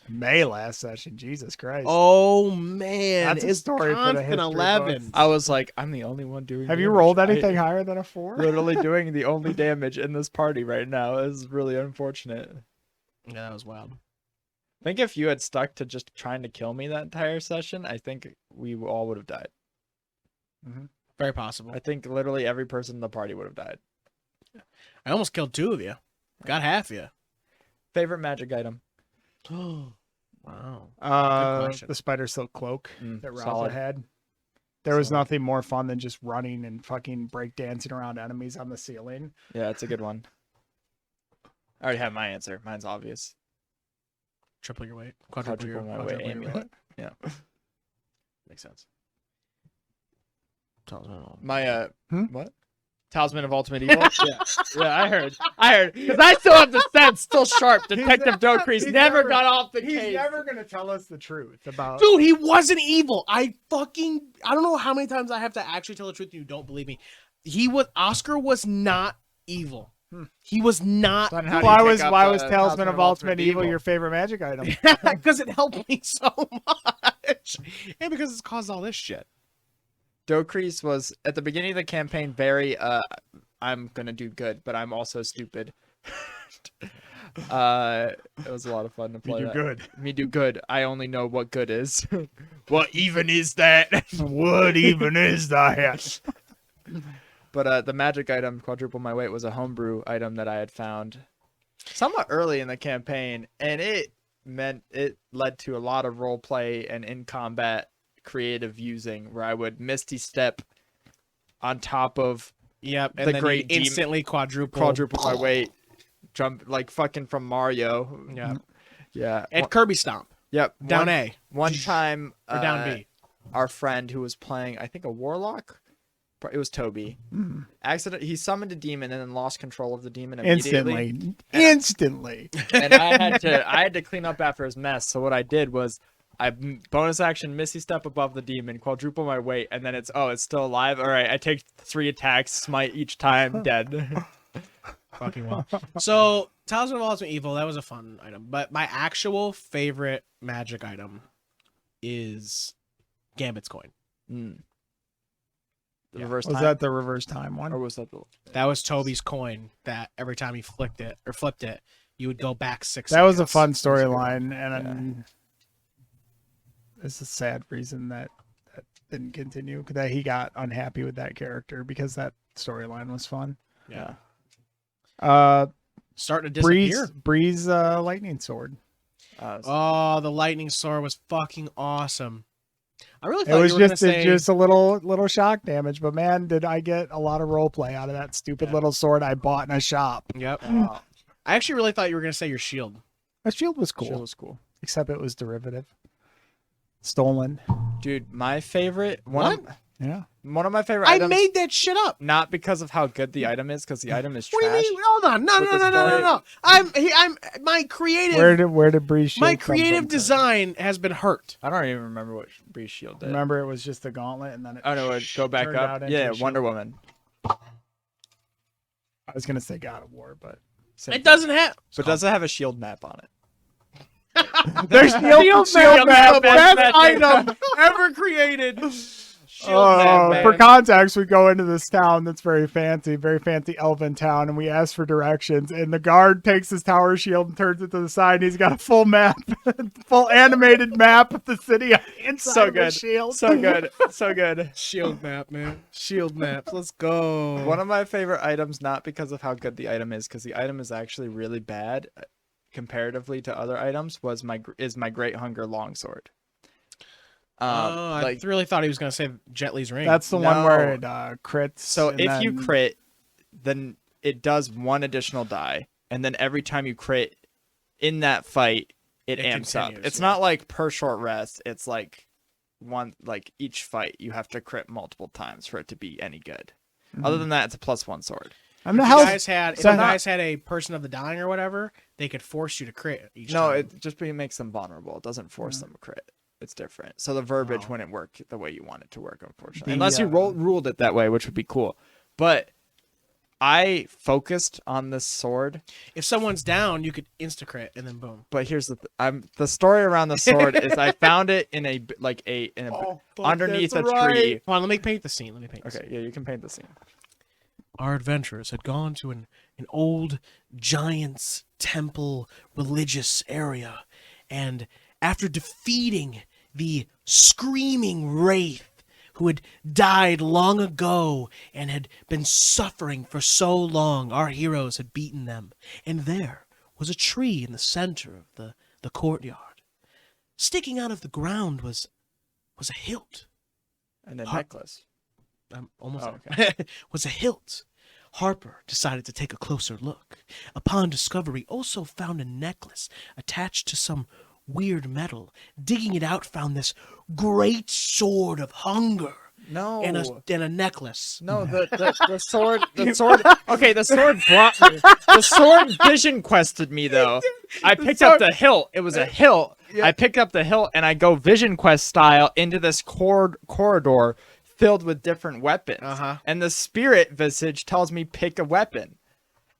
May last session, Jesus Christ. Oh man, That's a it's story for the constant history 11. books. I was like, I'm the only one doing. Have you damage. rolled anything higher than a 4? Literally doing the only damage in this party right now is really unfortunate. Yeah, that was wild. I think if you had stuck to just trying to kill me that entire session, I think we all would have died. Very possible. I think literally every person in the party would have died. I almost killed 2 of you. Got half you. Favorite magic item? Wow. Good question. The spider silk cloak Mm, that Raza solid. had. There was nothing more fun than just running and fucking breakdancing around enemies on the ceiling. Yeah, it's a good one. I already have my answer. Mine's obvious. Triple your weight. Quadruple my weight amulet. Yeah. Makes sense. Talisman. My What? Talisman of Ultimate Evil. yeah, I heard. Because I still have the sense, still sharp. Detective Docrease never got off the He's case. never gonna tell us the truth about. Dude, he wasn't evil. I don't know how many times I have to actually tell the truth and you don't believe me. Oscar was not evil. He was not. Then how do Why you was pick up Talisman of Ultimate Evil your favorite magic item? Because it helped me so much. And because it's caused all this shit. Docrease was at the beginning of the campaign very I'm gonna do good, but I'm also stupid. It was a lot of fun to play. do good. Me do good. I only know what good is. What even is that? What even is that? But the magic item, quadruple my weight, was a homebrew item that I had found somewhat early in the campaign, and it led to a lot of role play and in combat creative using, where I would Misty Step on top of Yep. And the then great you instantly quadruple my weight, jump like fucking from Mario. Yeah. Yeah. And Kirby Stomp. Yep. Down A. One time, Or down B. Our friend who was playing, I think, a warlock. It was Toby. He summoned a demon and then lost control of the demon immediately. Instantly. And I had to clean up after his mess. So what I did was I bonus action Misty Step above the demon, quadruple my weight, and then it's still alive. All right, I take 3 attacks, smite each time, dead. Fucking well. So, Talisman of Ultimate Evil, that was a fun item. But my actual favorite magic item is Gambit's coin. The reverse Was time? that the reverse time one? Or was that the... That was Toby's coin that every time he flipped it, you would go back 6 That was a seconds. fun storyline, and it's a sad reason that didn't continue, that he got unhappy with that character because that storyline was fun. Yeah. Breeze Starting to disappear. Breeze lightning sword. Oh, the lightning sword was fucking awesome. I really It thought was you were just gonna say just a little shock damage, but man, did I get a lot of role play out of that stupid little sword I bought in a shop. Yep. I actually really thought you were gonna say your shield. That shield was cool. Shield was cool. Except it was derivative. Stolen. Dude, my favorite one of my favorite I items, made that shit up. not because of how good the item is, because the item is trash. What do you mean? Hold on. No. I'm my creative. Where did Breeze shield my come creative from? design has been hurt. I don't even remember what Breeze Shield did. Remember, it was just the gauntlet, and then it. Oh no, it'd go back turned up. out into Yeah, a shield. Wonder Woman. I was gonna say God of War, but It doesn't have. But does it have a shield map on it? there's shield map, the best magic. item ever created. For context, we go into this town that's very fancy elven town, and we ask for directions. And the guard takes his tower shield and turns it to the side. And he's got a full map, full animated map of the city inside So of good. the shield. So good. So good. Shield map, man. Shield maps. Let's go. One of my favorite items, not because of how good the item is, because the item is actually really bad comparatively to other items, is my Great Hunger Longsword. I really thought he was going to say Jet Li's ring. That's the one where it crits. So and if then... you crit, then it does 1 additional die, and then every time you crit in that fight, it amps up. It's not like per short rest. It's like each fight you have to crit multiple times for it to be any good. Other than that, it's a +1 sword. If you guys had a person of the dying or whatever, they could force you to crit each time. No, it just makes them vulnerable. It doesn't force them to crit. It's different. So the verbiage wouldn't work the way you want it to work, unfortunately. Unless you ruled it that way, which would be cool. But I focused on this sword. If someone's down, you could insta-crit and then boom. But here's the story around the sword is I found it in underneath a tree. Come on, let me paint the scene. Okay, yeah, you can paint the scene. Our adventurers had gone to an old giant's temple religious area, and after defeating the screaming wraith who had died long ago and had been suffering for so long, our heroes had beaten them. And there was a tree in the center of the courtyard. Sticking out of the ground was a hilt. And a necklace. I'm almost there. Was a hilt. Harper decided to take a closer look. Upon discovery, also found a necklace attached to some weird metal. Digging it out, found this great sword of hunger. No. And a necklace. No, the sword. Okay, the sword brought me. The sword vision quested me though. I picked up the hilt. It was a hilt. Yeah. I picked up the hilt and I go vision quest style into this corridor filled with different weapons. And the spirit visage tells me pick a weapon.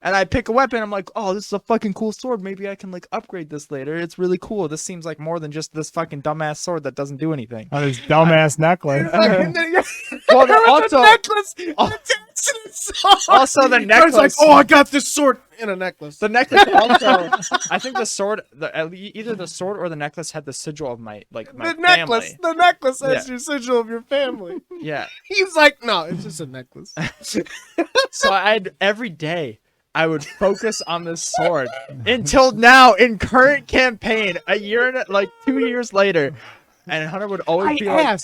And I pick a weapon. I'm like, oh, this is a fucking cool sword. Maybe I can upgrade this later. It's really cool. This seems like more than just this fucking dumbass sword that doesn't do anything. Oh, this dumbass necklace. Well, also, necklace. Also, the necklace. Like, oh, I got this sword in a necklace. The necklace also. I think the sword, either the sword or the necklace had the sigil of my family. The necklace has your sigil of your family. Yeah. He's like, no, it's just a necklace. So every day I would focus on this sword until now in current campaign, a year and 2 years later, and Hunter would always be I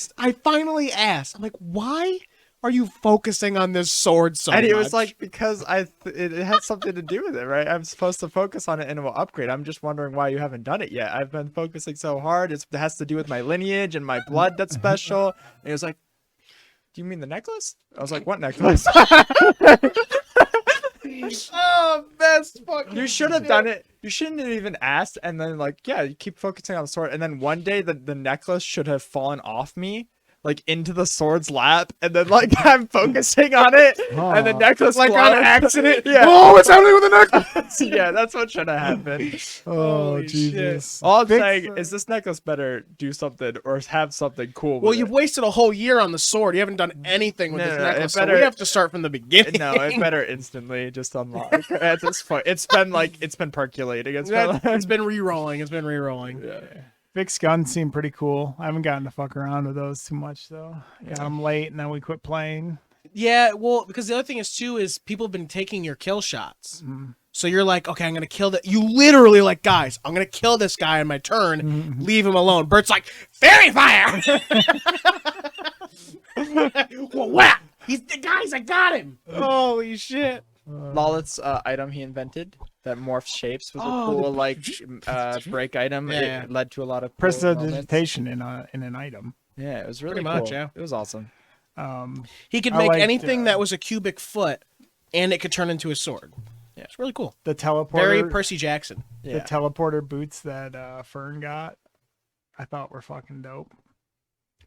finally asked. I'm like, why are you focusing on this sword so much? And he was like, because it has something to do with it, right? I'm supposed to focus on it and it will upgrade. I'm just wondering why you haven't done it yet. I've been focusing so hard. It has to do with my lineage and my blood that's special. And he was like, do you mean the necklace? I was like, what necklace? Oh, best fucking. You should have done it. You shouldn't have even asked. And then you keep focusing on the sword. And then one day the necklace should have fallen off me, into the sword's lap. And then I'm focusing on it, and the necklace on accident. Yeah. Oh, what's happening with the necklace? Yeah, that's what should have happened. Oh, Jesus. All I'm saying is this necklace better do something or have something cool. Well, you've wasted a whole year on the sword. You haven't done anything with this necklace. So we have to start from the beginning. No, it better instantly just unlock. At this point, it's been percolating. It's been re-rolling. It's been re-rolling. Yeah. Vic's guns seem pretty cool. I haven't gotten to fuck around with those too much though. Got them late and then we quit playing. Yeah, well, because the other thing is too is people have been taking your kill shots. So you're like, okay, I'm gonna kill that. You literally guys, I'm gonna kill this guy in my turn. Leave him alone. Bert's like, fairy fire. Well, whack! He's the guys. I got him. Holy shit! Lolith's item he invented that morphs shapes was a cool break item. Yeah. It led to a lot of cool prestidigitation in an item. Yeah, it was really pretty cool. much. Yeah, it was awesome. He could make anything that was a cubic foot, and it could turn into a sword. Yeah, it's really cool. The teleporter, very Percy Jackson. The teleporter boots that Fern got, I thought were fucking dope.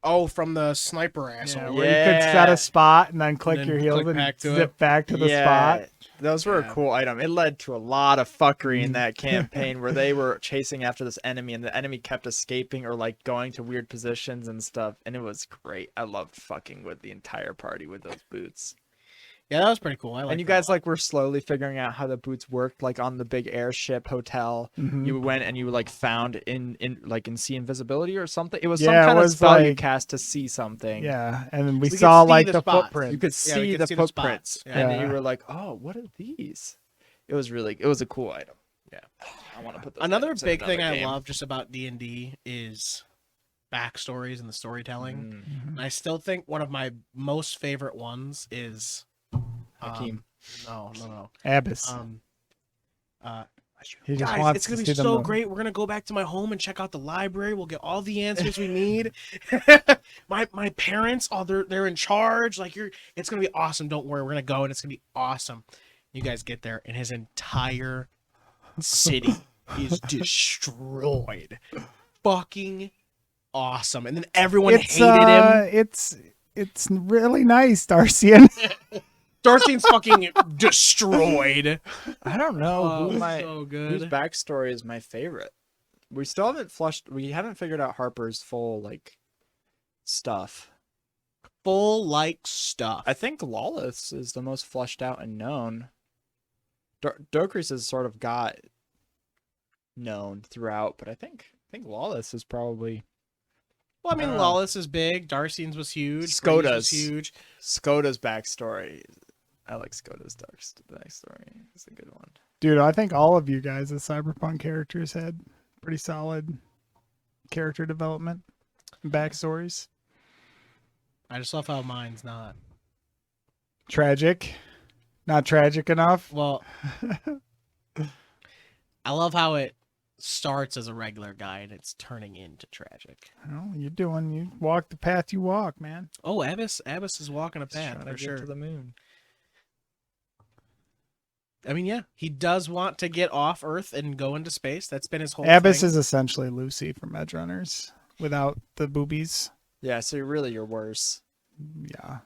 Oh, from the sniper asshole. Yeah, where you could set a spot and then click then your heels click and back to zip it. back to the spot. Those were Yeah. a cool item. It led to a lot of fuckery Mm-hmm. in that campaign where they were chasing after this enemy and the enemy kept escaping or like going to weird positions and stuff. And it was great. I loved fucking with the entire party with those boots. Yeah, that was pretty cool. I like And you guys like were slowly figuring out how the boots worked, like on the big airship hotel. Mhm. You went and you like found in see invisibility or something. It was Yeah, some it kind of was spell you like- cast to see something. Yeah, and then we We could saw see like the the spots. footprint. You could Yeah, we see could the see the footprints, spots. and Yeah. you were like, "Oh, what are these?" It was a cool item. Yeah, I want to put those Another items in big thing another I game. love just about D&D is backstories and the storytelling. Mm. And I still think one of my most favorite ones is Hakeem. No. Abyss. He just Guys, wants it's gonna to be see them so move. great. We're gonna go back to my home and check out the library. We'll get all the answers we need. my parents, they're in charge. Like it's gonna be awesome. Don't worry, we're gonna go and it's gonna be awesome. You guys get there and his entire city is destroyed. Fucking awesome. And then everyone hated him. It's really nice, Darcian. Darcy's fucking destroyed. I don't know Oh, whose good. backstory is my favorite. We still haven't We haven't figured out Harper's full like stuff. Full like stuff. I think Lawless is the most fleshed out and known. Dokris has sort of got known throughout, but I think Lawless is probably. Well, I mean, I don't know. Lawless is big. Darcy's was huge. Freeze was Skoda's huge. Skoda's backstory. I like Skoda's backstory. It's a good one. Dude, I think all of you guys as Cyberpunk characters had pretty solid character development and backstories. I just love how mine's not. Tragic. Not tragic enough. Well, I love how it starts as a regular guy and it's turning into tragic. Well, you walk the path you walk, man. Oh, Abyss is walking a Just path trying for to get sure. to the moon. I mean, yeah, he does want to get off Earth and go into space. That's been his whole Abyss thing. is essentially Lucy from Edge Runners without the boobies. Yeah, so you're worse. Yeah.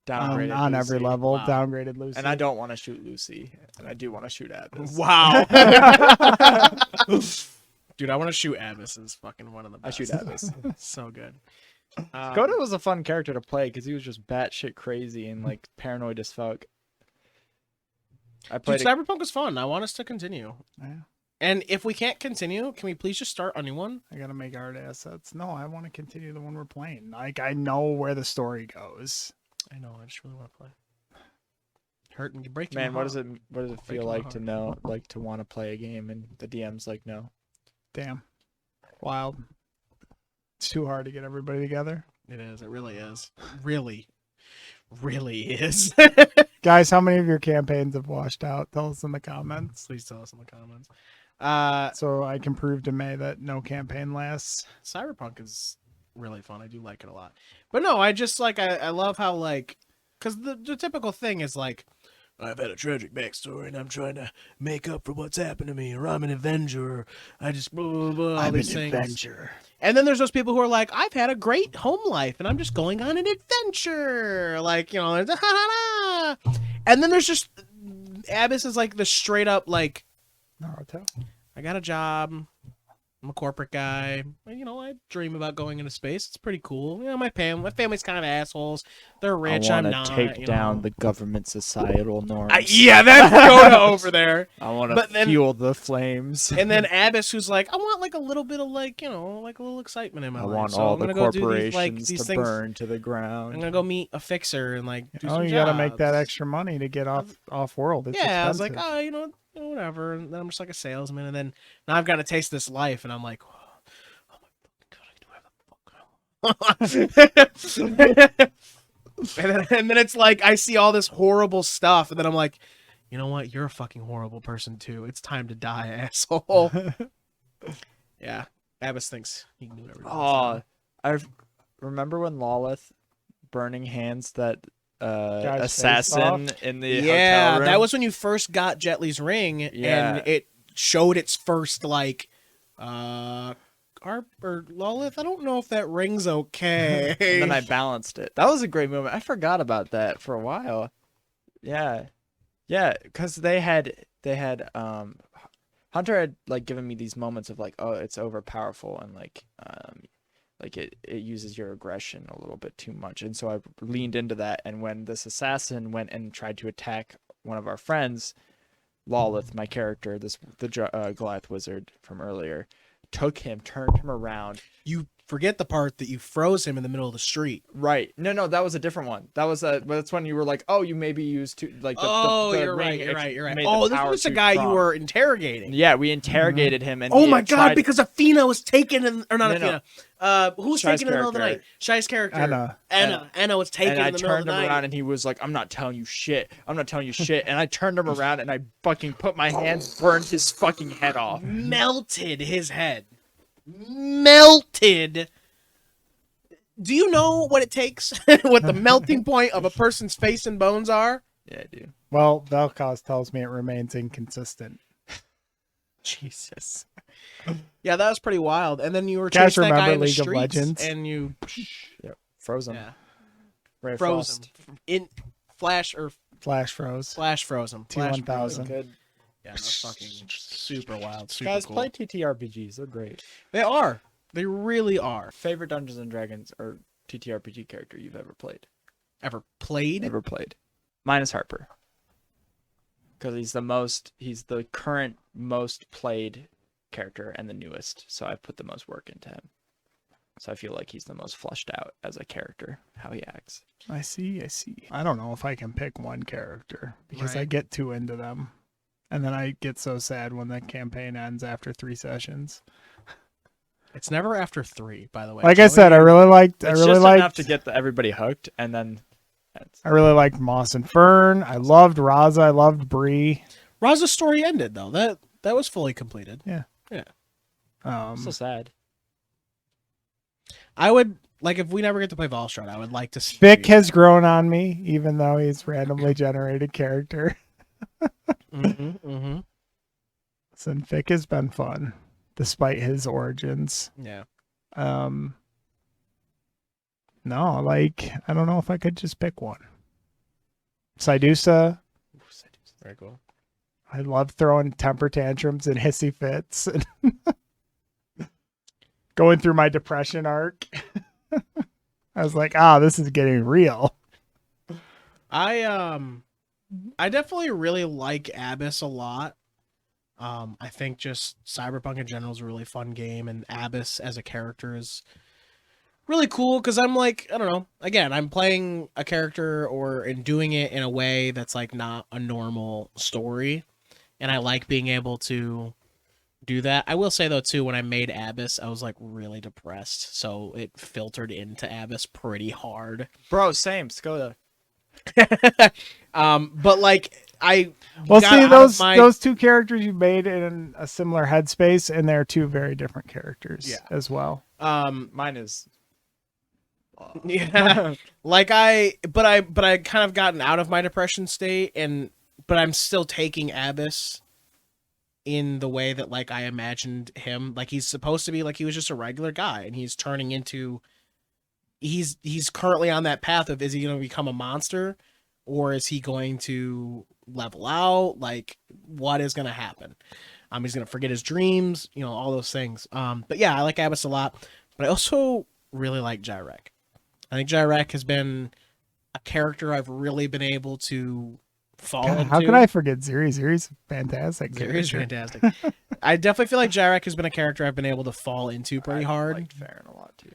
Downgraded On every Lucy. level, Wow. downgraded Lucy. And I don't want to shoot Lucy, and I do want to shoot Abyss. Wow. Dude, I want to shoot Abyss. Is fucking one of the I best. shoot Abyss. So good. Skoda was a fun character to play because he was just batshit crazy and like paranoid as fuck. I Dude, played. Cyberpunk was fun. I want us to continue. Yeah. And if we can't continue, can we please just start a new one? I gotta make art assets. No, I want to continue the one we're playing. Like I know where the story goes. I know. I just really want to play. Hurting, break. Man, what does it Breaking feel my like to know, like to want to play a game and the DM's like, no. Damn. Wild. It's too hard to get everybody together. It is. It really is. Really is. Guys, how many of your campaigns have washed out? Tell us in the comments. Please tell us in the comments. So I can prove to May that no campaign lasts. Cyberpunk is really fun. I do like it a lot. But no, I just like I love how like because the typical thing is like I've had a tragic backstory and I'm trying to make up for what's happened to me, or I'm an Avenger, or I just blah, blah, blah, all these things. And then there's those people who are like, I've had a great home life and I'm just going on an adventure. Like, you know, and then there's just Abyss is like the straight up like Naruto. I got a job. I'm a corporate guy. You know, I dream about going into space. It's pretty cool. You know, my family's kind of assholes. They're rich. I'm not. take you down know. the government societal norms. Yeah, that's Yoda over there. I want But to then- fuel the flames. And then Abyss, who's like, I want like a little bit of like, you know, like a little excitement in my I life. want So all I'm the gonna go do corporations these to things. burn to the I'm ground. gonna go meet a fixer and like do Oh, some you gotta make that jobs. extra money to get off world. It's Yeah, I was like, expensive. oh, you know, whatever. And then I'm just like a salesman, and then now I've got to taste this life, and I'm like, oh my fucking god, I do have the fuck. and then it's like I see all this horrible stuff, and then I'm like, you know what? You're a fucking horrible person too. It's time to die, asshole. Yeah, Abyss thinks he can do everything. Oh, I remember when Lawless burning hands that Guy's face assassin off? in the Yeah, hotel room. that was when you first got Jet Li's ring, Yeah. and it showed its first like or Lolith, I don't know if that rings okay. And then I balanced it. That was a great moment. I forgot about that for a while. Yeah, because they had Hunter had like given me these moments of like, oh, it's over powerful and like it uses your aggression a little bit too much, and so I leaned into that. And when this assassin went and tried to attack one of our friends, Lolith, my character, the Goliath wizard from earlier, took him, turned him around. You forget the part that you froze him in the middle of the street. Right. No, that was a different one. That's when you were like, oh, you maybe used to like. You're right. Oh, this was the guy you were interrogating. Yeah, we interrogated him, and oh my god, because Athena was taken or not Athena. Who was Shai's taken in the middle of the night? Shai's character. Anna was taken in the middle of the night. And I turned him around, and he was like, I'm not telling you shit. And I turned him around, and I fucking put my hands, burned his fucking head off. Melted his head. Melted. Do you know what it takes? What the melting point of a person's face and bones are? Yeah, I do. Well, Vel'Koz tells me it remains inconsistent. Jesus. Yeah, that was pretty wild. And then you were Guys, chasing that guy remember in the League of streets, Legends? and you Froze him. yeah, Ray froze him. In Flash froze him. T1000. Good. Yeah, that's fucking super wild. Super Guys, cool. play TTRPGs. They're great. They are. They really are. Favorite Dungeons and Dragons or TTRPG character you've ever played? Ever played? Ever played. Mine is Harper. Because he's the current most played character and the newest. So I put the most work into him. So I feel like he's the most fleshed out as a character, how he acts. I see. I don't know if I can pick one character because I get too into them. And then I get so sad when the campaign ends after 3 sessions. It's never after 3, by the way. Like I said, I really liked enough to get everybody hooked, and then I really liked Moss and Fern. I loved Raza. I loved Bree. Raza's story ended though. That was fully completed. Yeah. so sad. I would like if we never get to play Volstrat, I would like to see Vic has grown on me, even though he's randomly generated character. So Vic has been fun, despite his origins. Yeah. No, like I don't know if I could just pick one. Sydusa. Very cool. I love throwing temper tantrums and hissy fits and going through my depression arc. I was like, this is getting real. I definitely really like Abyss a lot. I think just Cyberpunk in general is a really fun game, and Abyss as a character is really cool because I'm like, I don't know, again, I'm playing a character and doing it in a way that's like not a normal story, and I like being able to do that. I will say though too, when I made Abyss, I was like really depressed, so it filtered into Abyss pretty hard. Bro, same. Skoda. But like those 2 characters you made in a similar headspace, and they're 2 very different characters as well. Mine is yeah. Like I kind of gotten out of my depression state, but I'm still taking Abyss in the way that like I imagined him. Like he's supposed to be like he was just a regular guy, and he's turning into he's currently on that path of, is he going to become a monster or is he going to level out? Like what is going to happen? He's going to forget his dreams, all those things. But yeah, I like Abyss a lot, but I also really like Jyrek. I think Jyrek has been a character I've really been able to fall into. How could I forget Ziri? Ziri's fantastic. Ziri's fantastic. I definitely feel like Jyrek has been a character I've been able to fall into pretty hard. I liked Farron a lot too.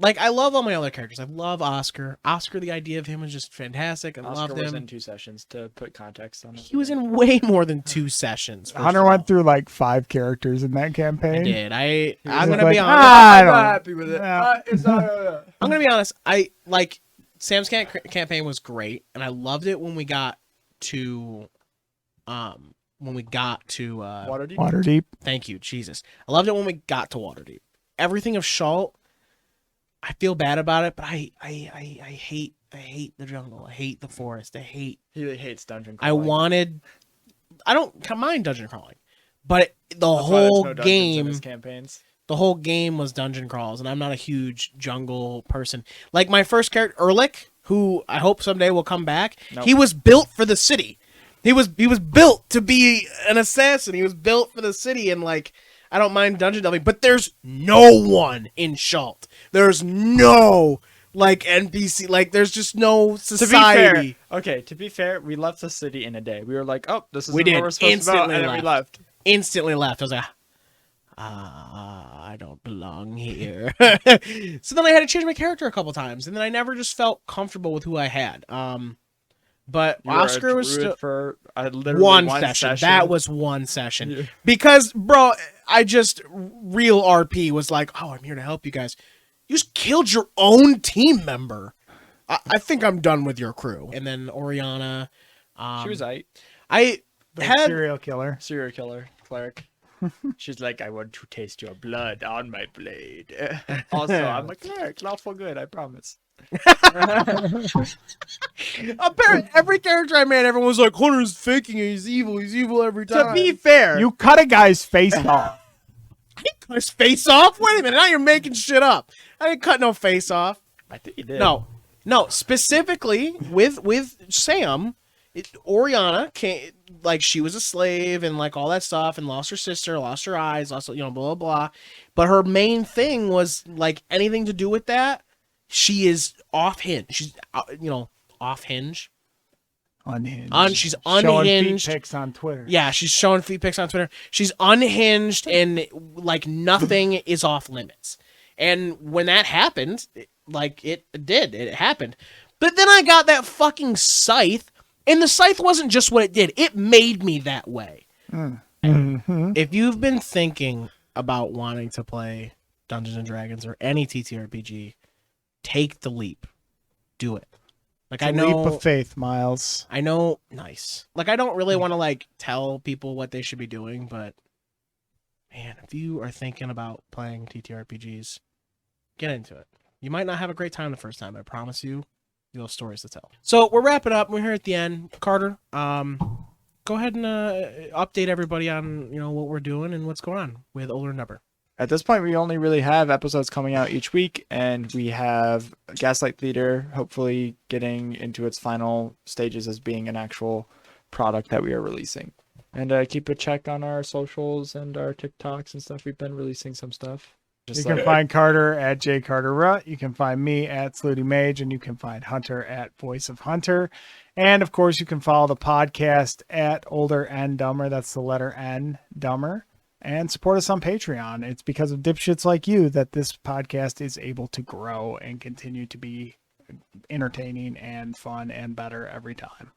Like I love all my other characters. I love Oscar. Oscar, the idea of him is just fantastic. I loved him. Was in 2 sessions to put context on it. He was in way more than 2 sessions. Hunter went through like 5 characters in that campaign. I did. I'm gonna be honest. I'm not happy with it. I'm gonna be honest. I like Sam's campaign was great, and I loved it when we got to Waterdeep. Waterdeep. Thank you, Jesus. I loved it when we got to Waterdeep. Everything of Shalt, I feel bad about it, but I hate the jungle. I hate the forest. He hates dungeon crawling. I don't mind dungeon crawling, but the whole game his campaigns. The whole game was dungeon crawls, and I'm not a huge jungle person. Like my first character, Erlich, who I hope someday will come back. Nope. He was built for the city. He was built to be an assassin. He was built for the city, and like I don't mind dungeon delving, but there's no one in Schalt. There's no like NPC. Like there's just no society. To be fair, we left the city in a day. We were like, oh, this is We where did. we're supposed to go, and then we left. Instantly left. I was like, I don't belong here. So then I had to change my character a couple times, and then I never just felt comfortable with who I had. But You were Oscar a was druid still for literally one session. That was one session. Yeah. Because, bro, I just real RP was like, oh, I'm here to help you guys. You just killed your own team member. I think I'm done with your crew. And then Oriana. She was I The serial serial killer cleric. She's like, I want to taste your blood on my blade. Also, I'm a cleric, lawful good, I promise. Every character I made, everyone was like, Hunter's faking it. He's evil every time. To be fair, You cut a guy's face off. I didn't cut his face off. Wait a minute, now you're making shit up. I didn't cut no face off. I think you did. No. Specifically with Sam, Oriana came, like she was a slave and like all that stuff, and lost her sister, lost her eyes, lost blah blah blah. But her main thing was like anything to do with that. She is off hinge. She's off hinge. Unhinged. She's Showing unhinged. feet pics on Twitter. Yeah, she's showing feet pics on Twitter. She's unhinged and like nothing is off limits. And when that happened, it happened. But then I got that fucking scythe, and the scythe wasn't just what it did. It made me that way. Mm-hmm. If you've been thinking about wanting to play Dungeons and Dragons or any TTRPG, take the leap. Do it. Like, I know, leap of faith, Miles. I know, nice. Like, I don't really want to like tell people what they should be doing, but man, if you are thinking about playing TTRPGs, get into it. You might not have a great time the first time, but I promise you, you'll have stories to tell. So we're wrapping up. We're here at the end. Carter, go ahead and update everybody on what we're doing and what's going on with OlderNDumber. At this point, we only really have episodes coming out each week, and we have Gaslight Theater hopefully getting into its final stages as being an actual product that we are releasing. And keep a check on our socials and our TikToks and stuff. We've been releasing some stuff. You can find Carter at jcarterrut. You can find me at Slutty Mage, and you can find Hunter at Voice of Hunter. And of course, you can follow the podcast at OlderNDumber. That's the letter N, Dumber. And support us on Patreon. It's because of dipshits like you that this podcast is able to grow and continue to be entertaining and fun and better every time.